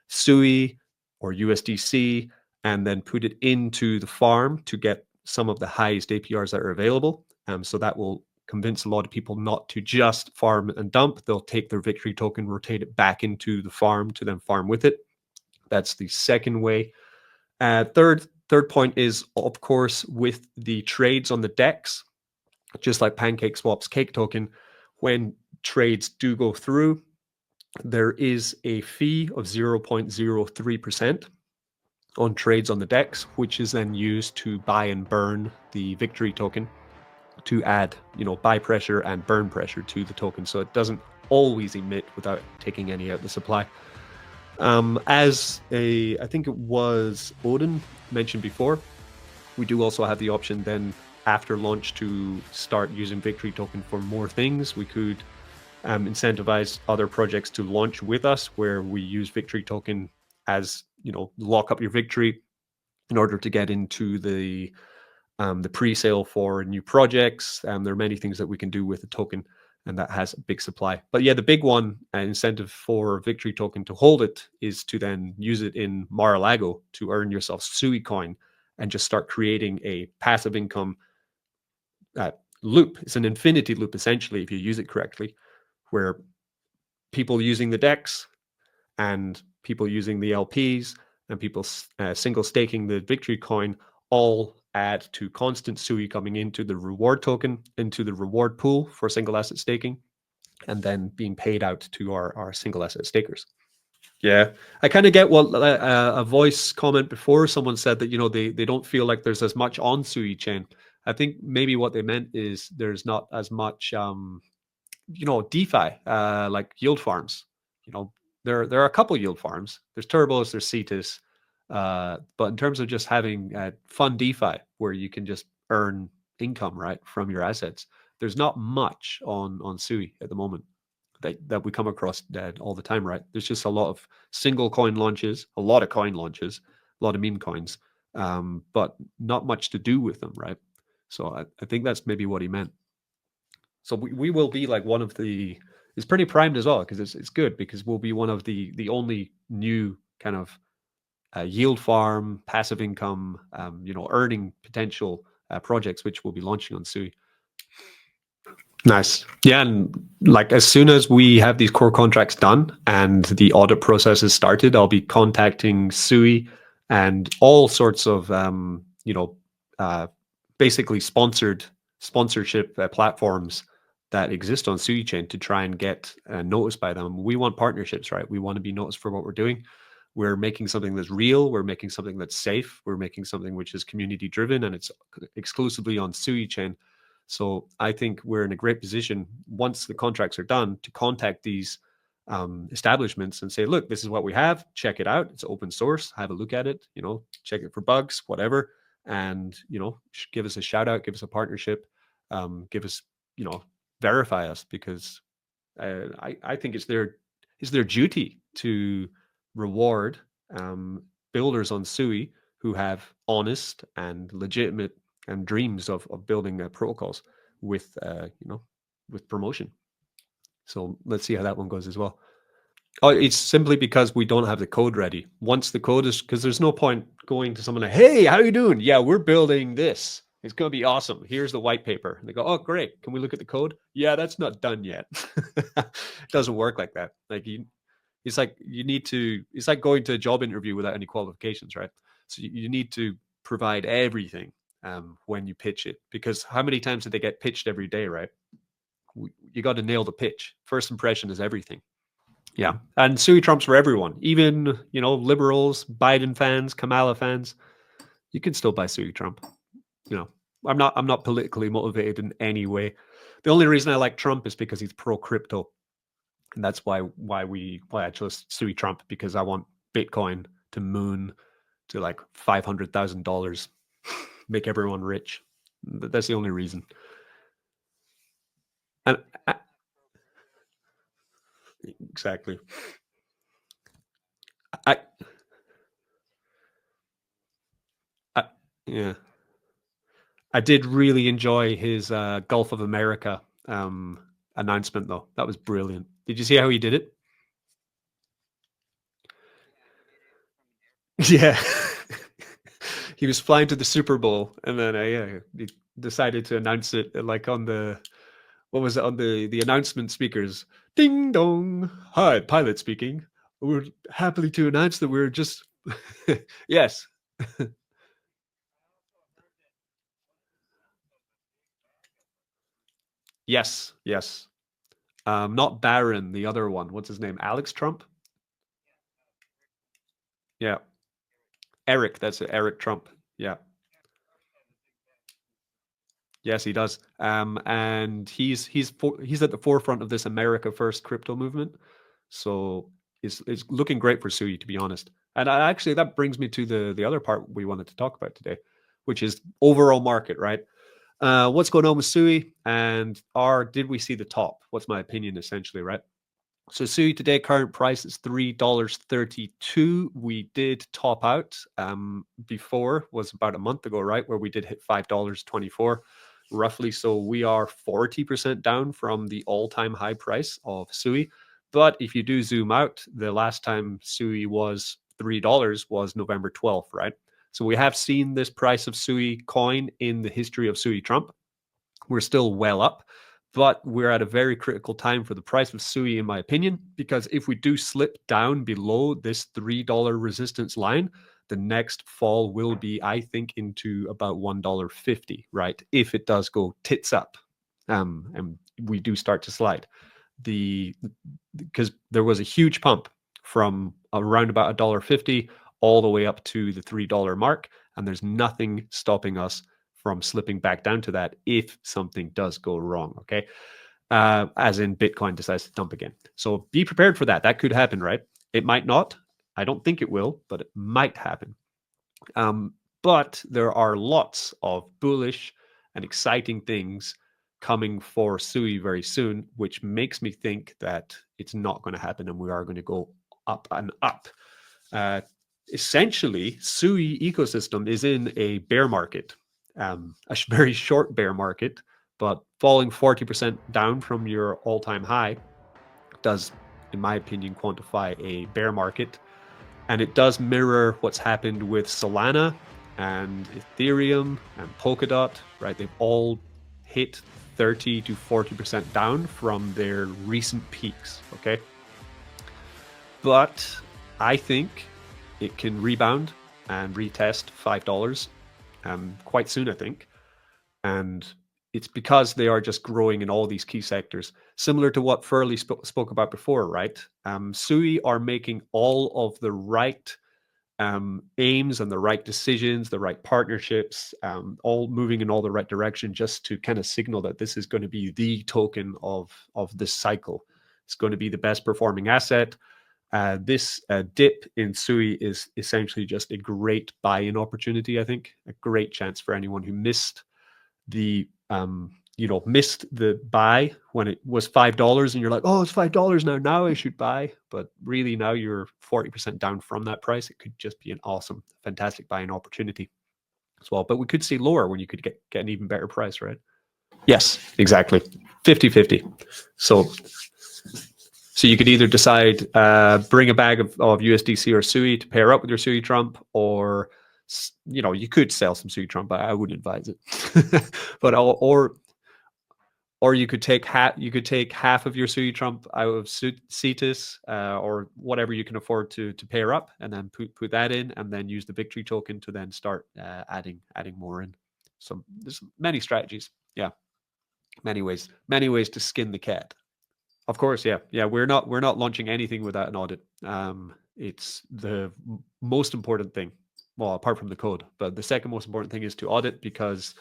SUI or USDC and then put it into the farm to get some of the highest APRs that are available. So that will convince a lot of people not to just farm and dump. They'll take their victory token, rotate it back into the farm to then farm with it. That's the second way. Third point is, of course, with the trades on the DEX, just like PancakeSwap's cake token, when trades do go through, there is a fee of 0.03% on trades on the DEX, which is then used to buy and burn the victory token to add, buy pressure and burn pressure to the token. So it doesn't always emit without taking any out of the supply. I think it was Odin mentioned before, we do also have the option then after launch to start using victory token for more things. We could incentivize other projects to launch with us, where we use victory token as, lock up your victory in order to get into the pre-sale for new projects. There are many things that we can do with the token, and that has a big supply. But yeah, the big one incentive for victory token to hold it is to then use it in Mar-a-Lago to earn yourself SUI coin and just start creating a passive income loop. It's an infinity loop, essentially, if you use it correctly, where people using the DEX and people using the LPs and people single staking the victory coin all add to constant SUI coming into the reward token, into the reward pool for single asset staking, and then being paid out to our single asset stakers. Yeah, I kind of get what a voice comment before, someone said that, they don't feel like there's as much on SUI chain. I think maybe what they meant is there's not as much, DeFi, like yield farms. There are a couple yield farms. There's Turbos, there's Cetus, but in terms of just having fun DeFi where you can just earn income right from your assets, there's not much on SUI at the moment that we come across all the time, right? There's just a lot of single coin launches, a lot of coin launches, a lot of meme coins, but not much to do with them, right? So I think that's maybe what he meant. So we will be like one of the, it's pretty primed as well, because it's good, because we'll be one of the only new kind of yield farm, passive income, earning potential projects which will be launching on SUI. Nice. Yeah, and like as soon as we have these core contracts done and the audit process is started, I'll be contacting SUI and all sorts of basically sponsorship platforms that exist on SUI chain to try and get noticed by them. We want partnerships, right? We want to be noticed for what we're doing. We're making something that's real. We're making something that's safe. We're making something which is community driven, and it's exclusively on SUI chain. So I think we're in a great position once the contracts are done to contact these establishments and say, look, this is what we have. Check it out. It's open source. Have a look at it. Check it for bugs, whatever, and give us a shout out, give us a partnership, give us, verify us, because I think it's their duty to reward builders on SUI who have honest and legitimate and dreams of building protocols with with promotion. So let's see how that one goes as well. Oh, it's simply because we don't have the code ready. Once the code is, because there's no point going to someone like, hey, how are you doing? Yeah, we're building this. It's going to be awesome. Here's the white paper. And they go, oh, great. Can we look at the code? Yeah, that's not done yet. It doesn't work like that. It's like going to a job interview without any qualifications, right? So you need to provide everything when you pitch it, because how many times did they get pitched every day, right? You got to nail the pitch. First impression is everything. Yeah, and Suitrumps for everyone, even liberals, Biden fans, Kamala fans. You can still buy Suitrump. I'm not politically motivated in any way. The only reason I like Trump is because he's pro crypto, and that's why I chose Suitrump, because I want Bitcoin to moon to like $500,000, make everyone rich. That's the only reason. And exactly, I, I yeah, I did really enjoy his Gulf of America announcement though. That was brilliant. Did you see how he did it? Yeah. He was flying to the Super Bowl, and then yeah, he decided to announce it like on the what was it, on the announcement speakers? Ding dong! Hi, pilot speaking. We're happily to announce that we're just yes, yes, yes. Not Barron, the other one. What's his name? Alex Trump. Yeah, Eric. That's it. Eric Trump. Yeah. Yes, he does. And he's at the forefront of this America First crypto movement. So it's looking great for Sui, to be honest. And actually, that brings me to the other part we wanted to talk about today, which is overall market, right? What's going on with Sui, and did we see the top? What's my opinion, essentially, right? So Sui today, current price is $3.32. We did top out before, was about a month ago, right, where we did hit $5.24 roughly. So we are 40% down from the all-time high price of Sui. But if you do zoom out, the last time Sui was $3 was November 12th, right? So we have seen this price of Sui coin in the history of Suitrump. We're still well up, but we're at a very critical time for the price of Sui, in my opinion, because if we do slip down below this $3 resistance line, the next fall will be, I think, into about $1.50, right? If it does go tits up, and we do start to slide. Because there was a huge pump from around about $1.50 all the way up to the $3 mark, and there's nothing stopping us from slipping back down to that if something does go wrong. Okay, as in Bitcoin decides to dump again. So be prepared for that. That could happen, right? It might not. I don't think it will, but it might happen. But there are lots of bullish and exciting things coming for Sui very soon, which makes me think that it's not going to happen and we are going to go up and up. Uh, Essentially, Sui ecosystem is in a bear market, a very short bear market, but falling 40% down from your all-time high does, in my opinion, quantify a bear market. And it does mirror what's happened with Solana and Ethereum and Polkadot, right? They've all hit 30 to 40% down from their recent peaks, okay? But I think it can rebound and retest $5 quite soon, I think. And it's because they are just growing in all these key sectors, similar to what Furley spoke about before, right? Sui are making all of the right aims and the right decisions, the right partnerships, all moving in all the right direction, just to kind of signal that this is going to be the token of this cycle. It's going to be the best performing asset. This dip in Sui is essentially just a great buy-in opportunity. I think a great chance for anyone who missed missed the buy when it was $5, and you're like, oh, it's $5 now. Now I should buy, but really now you're 40% down from that price. It could just be an awesome, fantastic buying opportunity as well. But we could see lower when you could get an even better price, right? Yes, exactly. 50-50. So you could either decide bring a bag of USDC or Sui to pair up with your Suitrump, or you could sell some Suitrump, but I wouldn't advise it. But or you could take half of your Suitrump out of Cetus, or whatever you can afford to pair up, and then put that in, and then use the Victory token to then start adding more in. So there's many strategies. Yeah, many ways to skin the cat. Of course, yeah, yeah. We're not launching anything without an audit. It's the most important thing. Well, apart from the code, but the second most important thing is to audit, because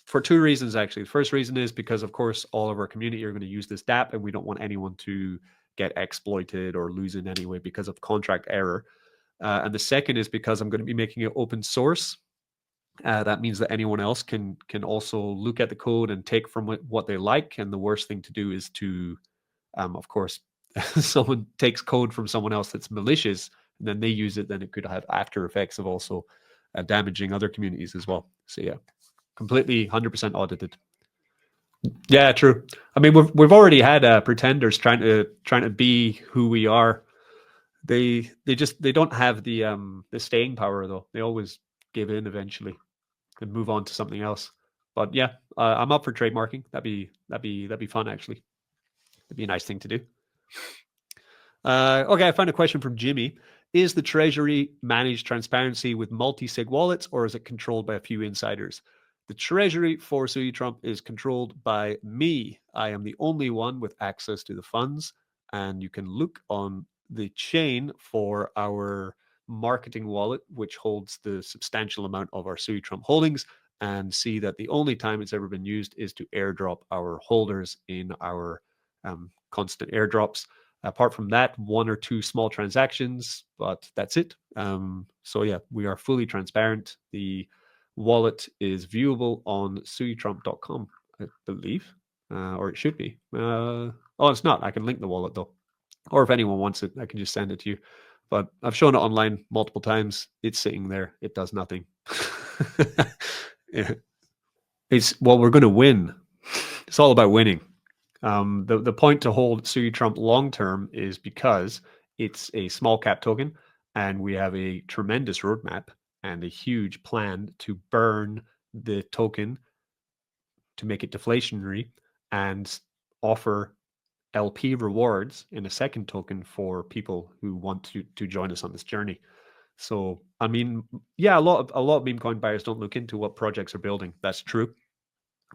For two reasons, actually. The first reason is because, of course, all of our community are going to use this DApp, and we don't want anyone to get exploited or lose in any way because of contract error. And the second is because I'm going to be making it open source. That means that anyone else can also look at the code and take from it what they like. And the worst thing to do is to, of course, someone takes code from someone else that's malicious, and then they use it. Then it could have after effects of also damaging other communities as well. So yeah, completely 100% audited. Yeah, true. I mean, we've already had pretenders trying to be who we are. They don't have the staying power though. They always give in eventually and move on to something else. But yeah, I'm up for trademarking. That'd be fun actually. That'd be a nice thing to do. Okay, I found a question from Jimmy. Is the treasury managed transparency with multi-sig wallets, or is it controlled by a few insiders? The treasury for Suitrump is controlled by me. I am the only one with access to the funds, and you can look on the chain for our marketing wallet, which holds the substantial amount of our Suitrump holdings, and see that the only time it's ever been used is to airdrop our holders in our constant airdrops. Apart from that, one or two small transactions, but that's it. So yeah, we are fully transparent. The wallet is viewable on suitrump.com, I believe, or it should be. Oh, it's not. I can link the wallet though, or if anyone wants it, I can just send it to you. But I've shown it online multiple times. It's sitting there. It does nothing. Yeah. We're going to win. It's all about winning. The point to hold Suitrump long term is because it's a small cap token, and we have a tremendous roadmap and a huge plan to burn the token to make it deflationary and offer LP rewards in a second token for people who want to join us on this journey. So I mean, yeah, a lot of meme coin buyers don't look into what projects are building. That's true.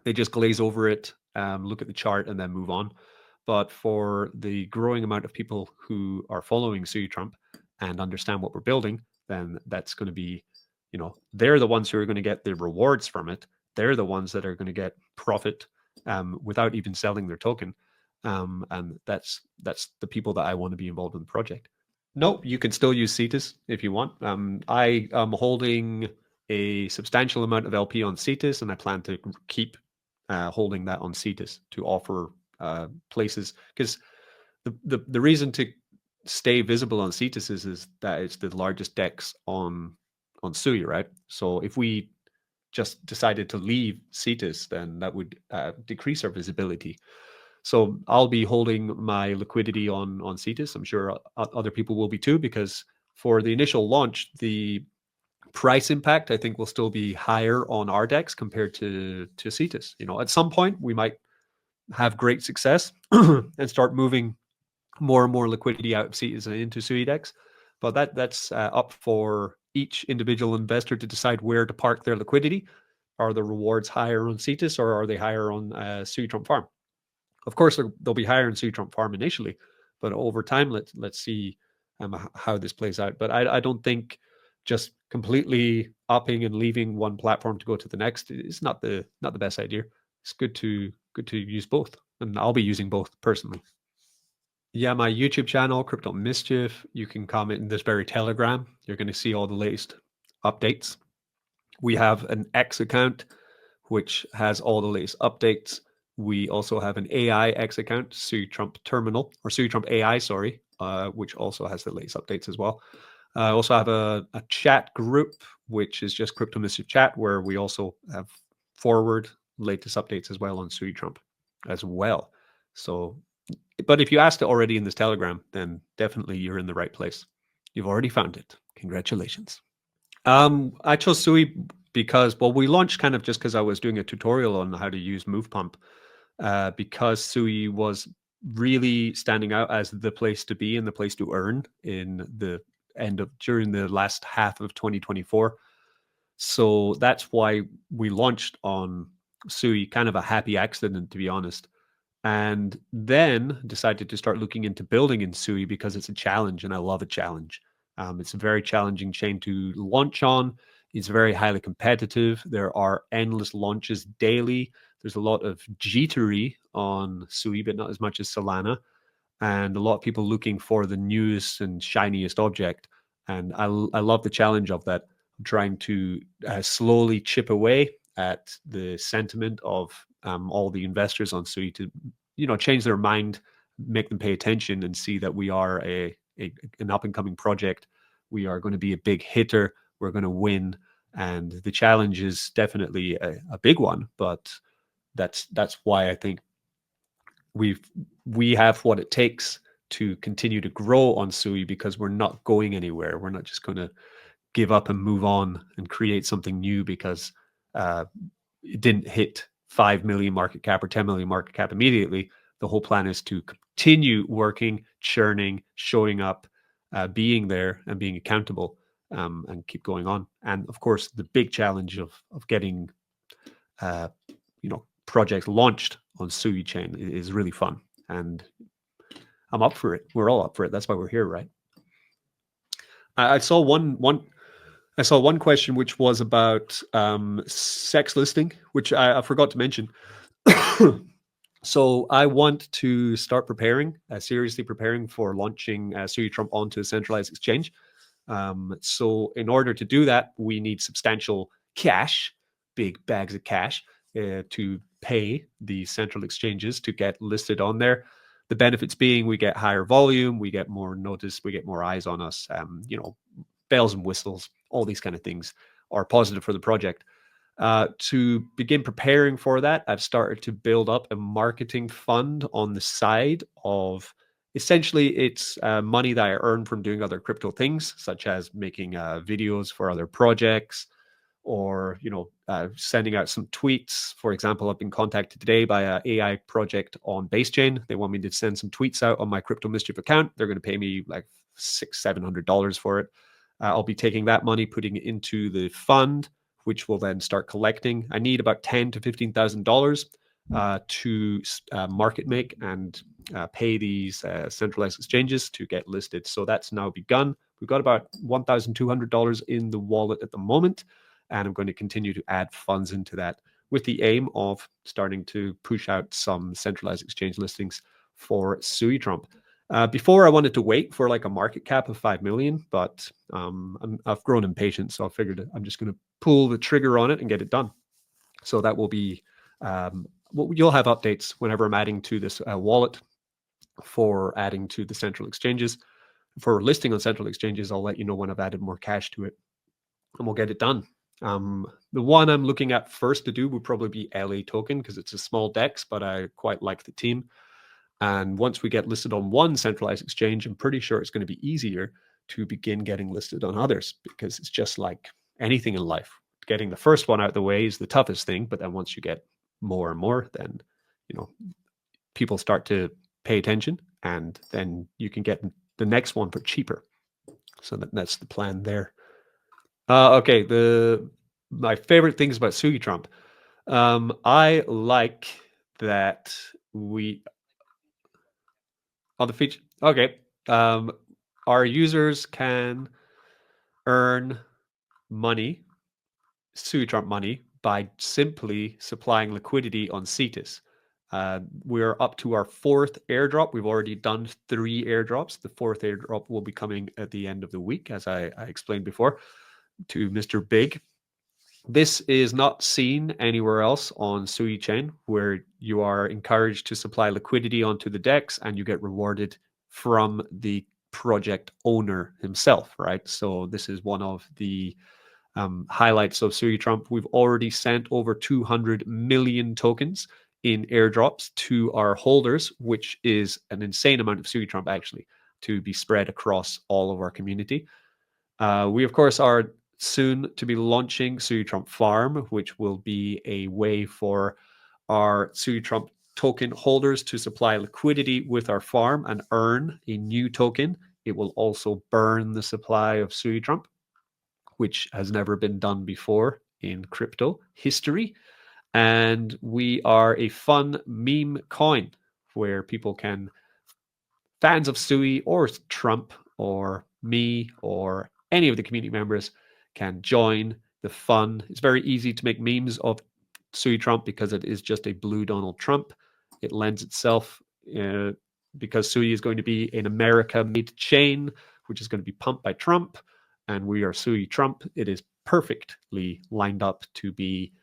They just glaze over it, look at the chart, and then move on. But for the growing amount of people who are following Suitrump and understand what we're building, then that's going to be, they're the ones who are going to get the rewards from it. They're the ones that are going to get profit without even selling their token. And that's the people that I want to be involved in the project. No, you can still use Cetus if you want. I am holding a substantial amount of LP on Cetus, and I plan to keep holding that on Cetus to offer places, because the reason to stay visible on Cetus is that it's the largest DEX on Sui, right? So if we just decided to leave Cetus, then that would decrease our visibility. So I'll be holding my liquidity on Cetus. I'm sure other people will be too, because for the initial launch, the price impact I think will still be higher on our DEX compared to Cetus. At some point we might have great success and start moving more and more liquidity out of Cetus and into SuiDEX, but that's up for each individual investor to decide where to park their liquidity. Are the rewards higher on Cetus, or are they higher on Suitrump Farm? Of course, they'll be higher in Suitrump Farm initially, but over time, let's see how this plays out. But I don't think just completely upping and leaving one platform to go to the next is not the best idea. It's good to use both, and I'll be using both personally. Yeah, my YouTube channel, Crypto Mischief. You can comment in this very Telegram. You're going to see all the latest updates. We have an X account, which has all the latest updates. We also have an AI X account, Suitrump Terminal, or Suitrump AI, sorry, which also has the latest updates as well. I also have a chat group, which is just Crypto Mischief Chat, where we also have forward latest updates as well on Suitrump as well. So, but if you asked it already in this Telegram, then definitely you're in the right place. You've already found it. Congratulations. I chose Sui because, well, we launched kind of just because I was doing a tutorial on how to use Move Pump, because Sui was really standing out as the place to be and the place to earn during the last half of 2024. So that's why we launched on Sui, kind of a happy accident, to be honest. And then decided to start looking into building in Sui because it's a challenge, and I love a challenge. It's a very challenging chain to launch on. It's very highly competitive. There are endless launches daily. There's a lot of jittery on Sui, but not as much as Solana, and a lot of people looking for the newest and shiniest object. And I love the challenge of that. I'm trying to slowly chip away at the sentiment of all the investors on Sui to, change their mind, make them pay attention, and see that we are an up and coming project. We are going to be a big hitter. We're going to win, and the challenge is definitely a big one. But that's why I think we have what it takes to continue to grow on Sui, because we're not going anywhere. We're not just going to give up and move on and create something new because uh, it didn't hit 5 million market cap or 10 million market cap immediately. The whole plan is to continue working, churning, showing up, being there, and being accountable, and keep going on. And of course, the big challenge of getting uh, projects launched on Sui chain is really fun, and I'm up for it. We're all up for it. That's why we're here, right? I saw one question which was about sex listing, which I forgot to mention. So I want to start seriously preparing for launching Suitrump onto a centralized exchange. So in order to do that, we need substantial cash, big bags of cash, to pay the central exchanges to get listed on there. The benefits being we get higher volume, we get more notice, we get more eyes on us. Bells and whistles, all these kind of things are positive for the project. To begin preparing for that, I've started to build up a marketing fund on the side of, essentially, it's money that I earn from doing other crypto things, such as making videos for other projects, or sending out some tweets. For example, I've been contacted today by an AI project on BaseChain. They want me to send some tweets out on my Crypto Mischief account. They're going to pay me like $600-700 for it. I'll be taking that money, putting it into the fund, which will then start collecting. I need about $10,000 to $15,000 to market make and pay these centralized exchanges to get listed. So that's now begun. We've got about $1,200 in the wallet at the moment, and I'm going to continue to add funds into that with the aim of starting to push out some centralized exchange listings for Suitrump. Before, I wanted to wait for like a market cap of 5 million, but I've grown impatient, so I figured I'm just going to pull the trigger on it and get it done. So that will be, you'll have updates whenever I'm adding to this wallet for adding to the central exchanges. For listing on central exchanges, I'll let you know when I've added more cash to it, and we'll get it done. The one I'm looking at first to do would probably be LA token, because it's a small DEX, but I quite like the team. And once we get listed on one centralized exchange, I'm pretty sure it's going to be easier to begin getting listed on others, because it's just like anything in life. Getting the first one out of the way is the toughest thing, but then once you get more and more, then people start to pay attention, and then you can get the next one for cheaper. So that's the plan there. Okay, my favorite things about Suitrump. I like that we on the feature. Okay, our users can earn money, Suitrump money, by simply supplying liquidity on Cetus. We're up to our 4th airdrop. We've already done 3 airdrops. The 4th airdrop will be coming at the end of the week, as I explained before, to Mr. Big. This is not seen anywhere else on Sui Chain, where you are encouraged to supply liquidity onto the DEX and you get rewarded from the project owner himself, right? So this is one of the highlights of Suitrump. We've already sent over 200 million tokens in airdrops to our holders, which is an insane amount of Suitrump, actually, to be spread across all of our community. We, of course, are soon to be launching Suitrump Farm, which will be a way for our Suitrump token holders to supply liquidity with our farm and earn a new token. It will also burn the supply of Suitrump, which has never been done before in crypto history. And we are a fun meme coin where people can, fans of Sui or Trump or me or any of the community members, can join, the fun. It's very easy to make memes of Suitrump because it is just a blue Donald Trump. It lends itself because Sui is going to be an America-made chain, which is going to be pumped by Trump, and we are Suitrump. It is perfectly lined up to be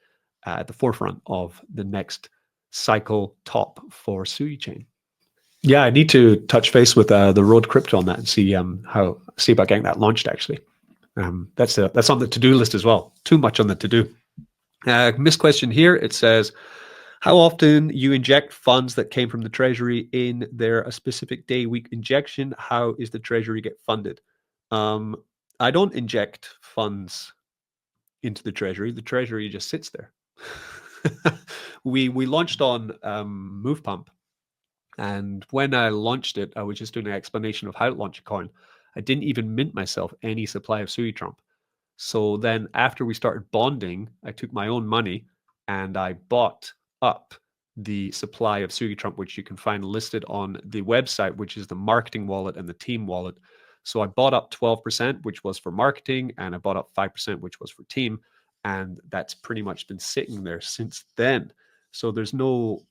at the forefront of the next cycle top for Sui chain. Yeah, I need to touch base with the Road Crypto on that and see about getting that launched. Actually, that's on the to-do list as well. Too much on the to-do. Missed question here. It says, how often you inject funds that came from the treasury in a specific day week injection? How is the treasury get funded? I don't inject funds into the treasury. The treasury just sits there. We launched on Move Pump, and when I launched it, I was just doing an explanation of how to launch a coin. I didn't even mint myself any supply of Suitrump. So then after we started bonding, I took my own money and I bought up the supply of Suitrump, which you can find listed on the website, which is the marketing wallet and the team wallet. So I bought up 12%, which was for marketing, and I bought up 5%, which was for team. And that's pretty much been sitting there since then. So there's no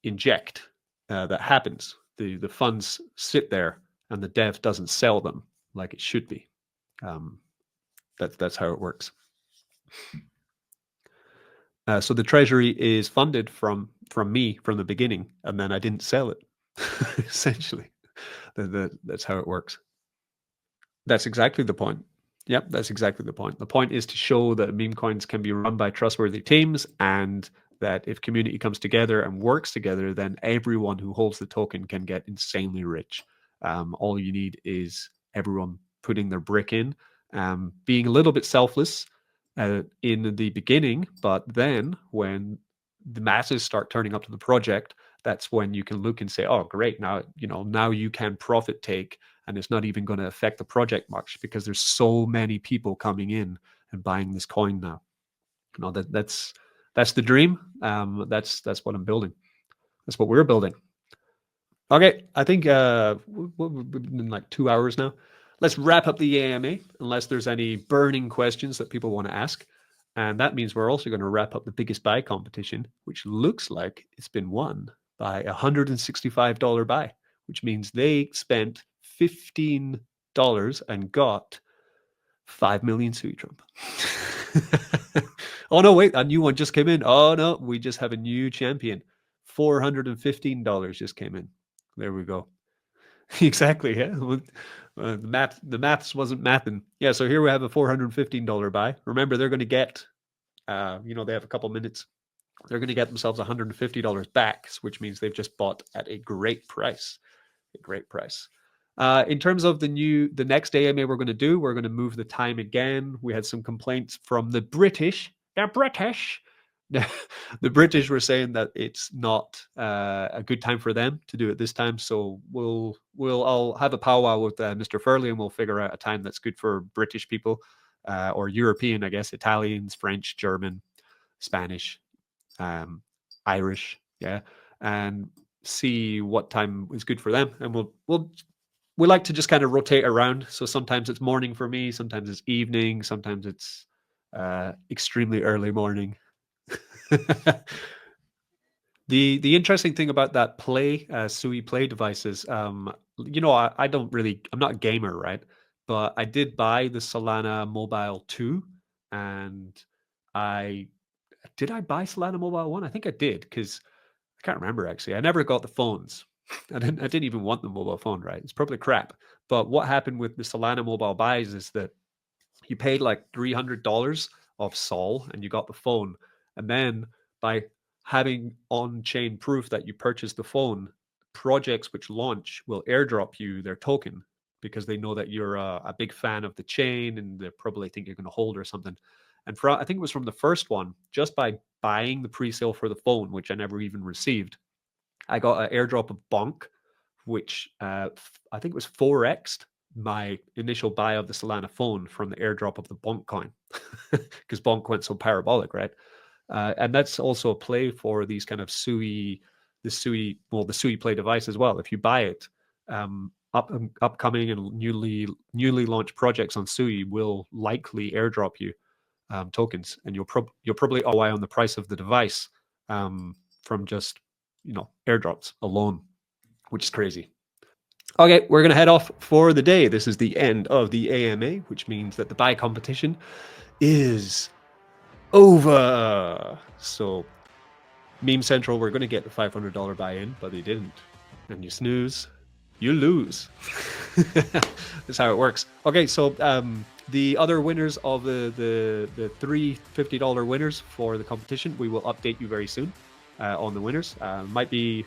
inject that happens. The funds sit there and the dev doesn't sell them like it should be. That's how it works. So the treasury is funded from me from the beginning, and then I didn't sell it. Essentially, that's how it works. That's exactly the point. Yep, that's exactly the point. The point is to show that meme coins can be run by trustworthy teams, and that if community comes together and works together, then everyone who holds the token can get insanely rich. All you need is everyone putting their brick in, being a little bit selfless in the beginning, but then when the masses start turning up to the project, that's when you can look and say, oh, great, now you can profit take, and it's not even going to affect the project much because there's so many people coming in and buying this coin now. That's the dream. That's what I'm building. That's what we're building. Okay, I think we've been in like 2 hours now. Let's wrap up the AMA, unless there's any burning questions that people want to ask. And that means we're also going to wrap up the biggest buy competition, which looks like it's been won by a $165 buy, which means they spent $15 and got 5 million Suitrump. Oh, no, wait, a new one just came in. Oh, no, we just have a new champion. $415 just came in. There we go. Exactly. Yeah. The maths wasn't mathing. Yeah. So here we have a $415 buy. Remember, they're going to get, they have a couple minutes. They're going to get themselves $150 back, which means they've just bought at a great price. A great price. In terms of the next AMA we're going to move the time again. We had some complaints from the British. They're British. The British were saying that it's not a good time for them to do it this time. So I'll have a powwow with Mr. Furley, and we'll figure out a time that's good for British people or European, I guess, Italians, French, German, Spanish, Irish, yeah, and see what time is good for them. And we like to just kind of rotate around. So sometimes it's morning for me, sometimes it's evening, sometimes it's extremely early morning. The interesting thing about that Sui Play devices, I'm not a gamer, right? But I did buy the Solana Mobile 2, and did I buy Solana Mobile 1? I think I did, because I can't remember actually. I never got the phones. I didn't even want the mobile phone, right? It's probably crap. But what happened with the Solana Mobile buys is that you paid like $300 of Sol and you got the phone. And then by having on-chain proof that you purchased the phone, projects which launch will airdrop you their token because they know that you're a big fan of the chain and they probably think you're going to hold or something. And I think it was from the first one, just by buying the pre-sale for the phone, which I never even received, I got an airdrop of Bonk, which I think it was 4x'd my initial buy of the Solana phone from the airdrop of the Bonk coin, because Bonk went so parabolic, right? And that's also a play for these kind of the Sui Play device as well. If you buy it, upcoming and newly launched projects on Sui will likely airdrop you tokens, and you'll probably ROI on the price of the device from just airdrops alone, which is crazy. Okay, we're going to head off for the day. This is the end of the AMA, which means that the buy competition is over. So, Meme Central, we're going to get the $500 buy-in, but they didn't. And you snooze, you lose. That's how it works. Okay, so the other winners of the three $50 winners for the competition, we will update you very soon on the winners. Might be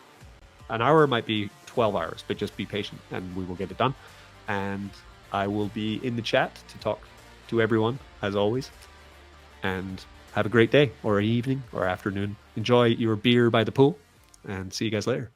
an hour, might be 12 hours, but just be patient and we will get it done. And I will be in the chat to talk to everyone as always. And have a great day or evening or afternoon. Enjoy your beer by the pool and see you guys later.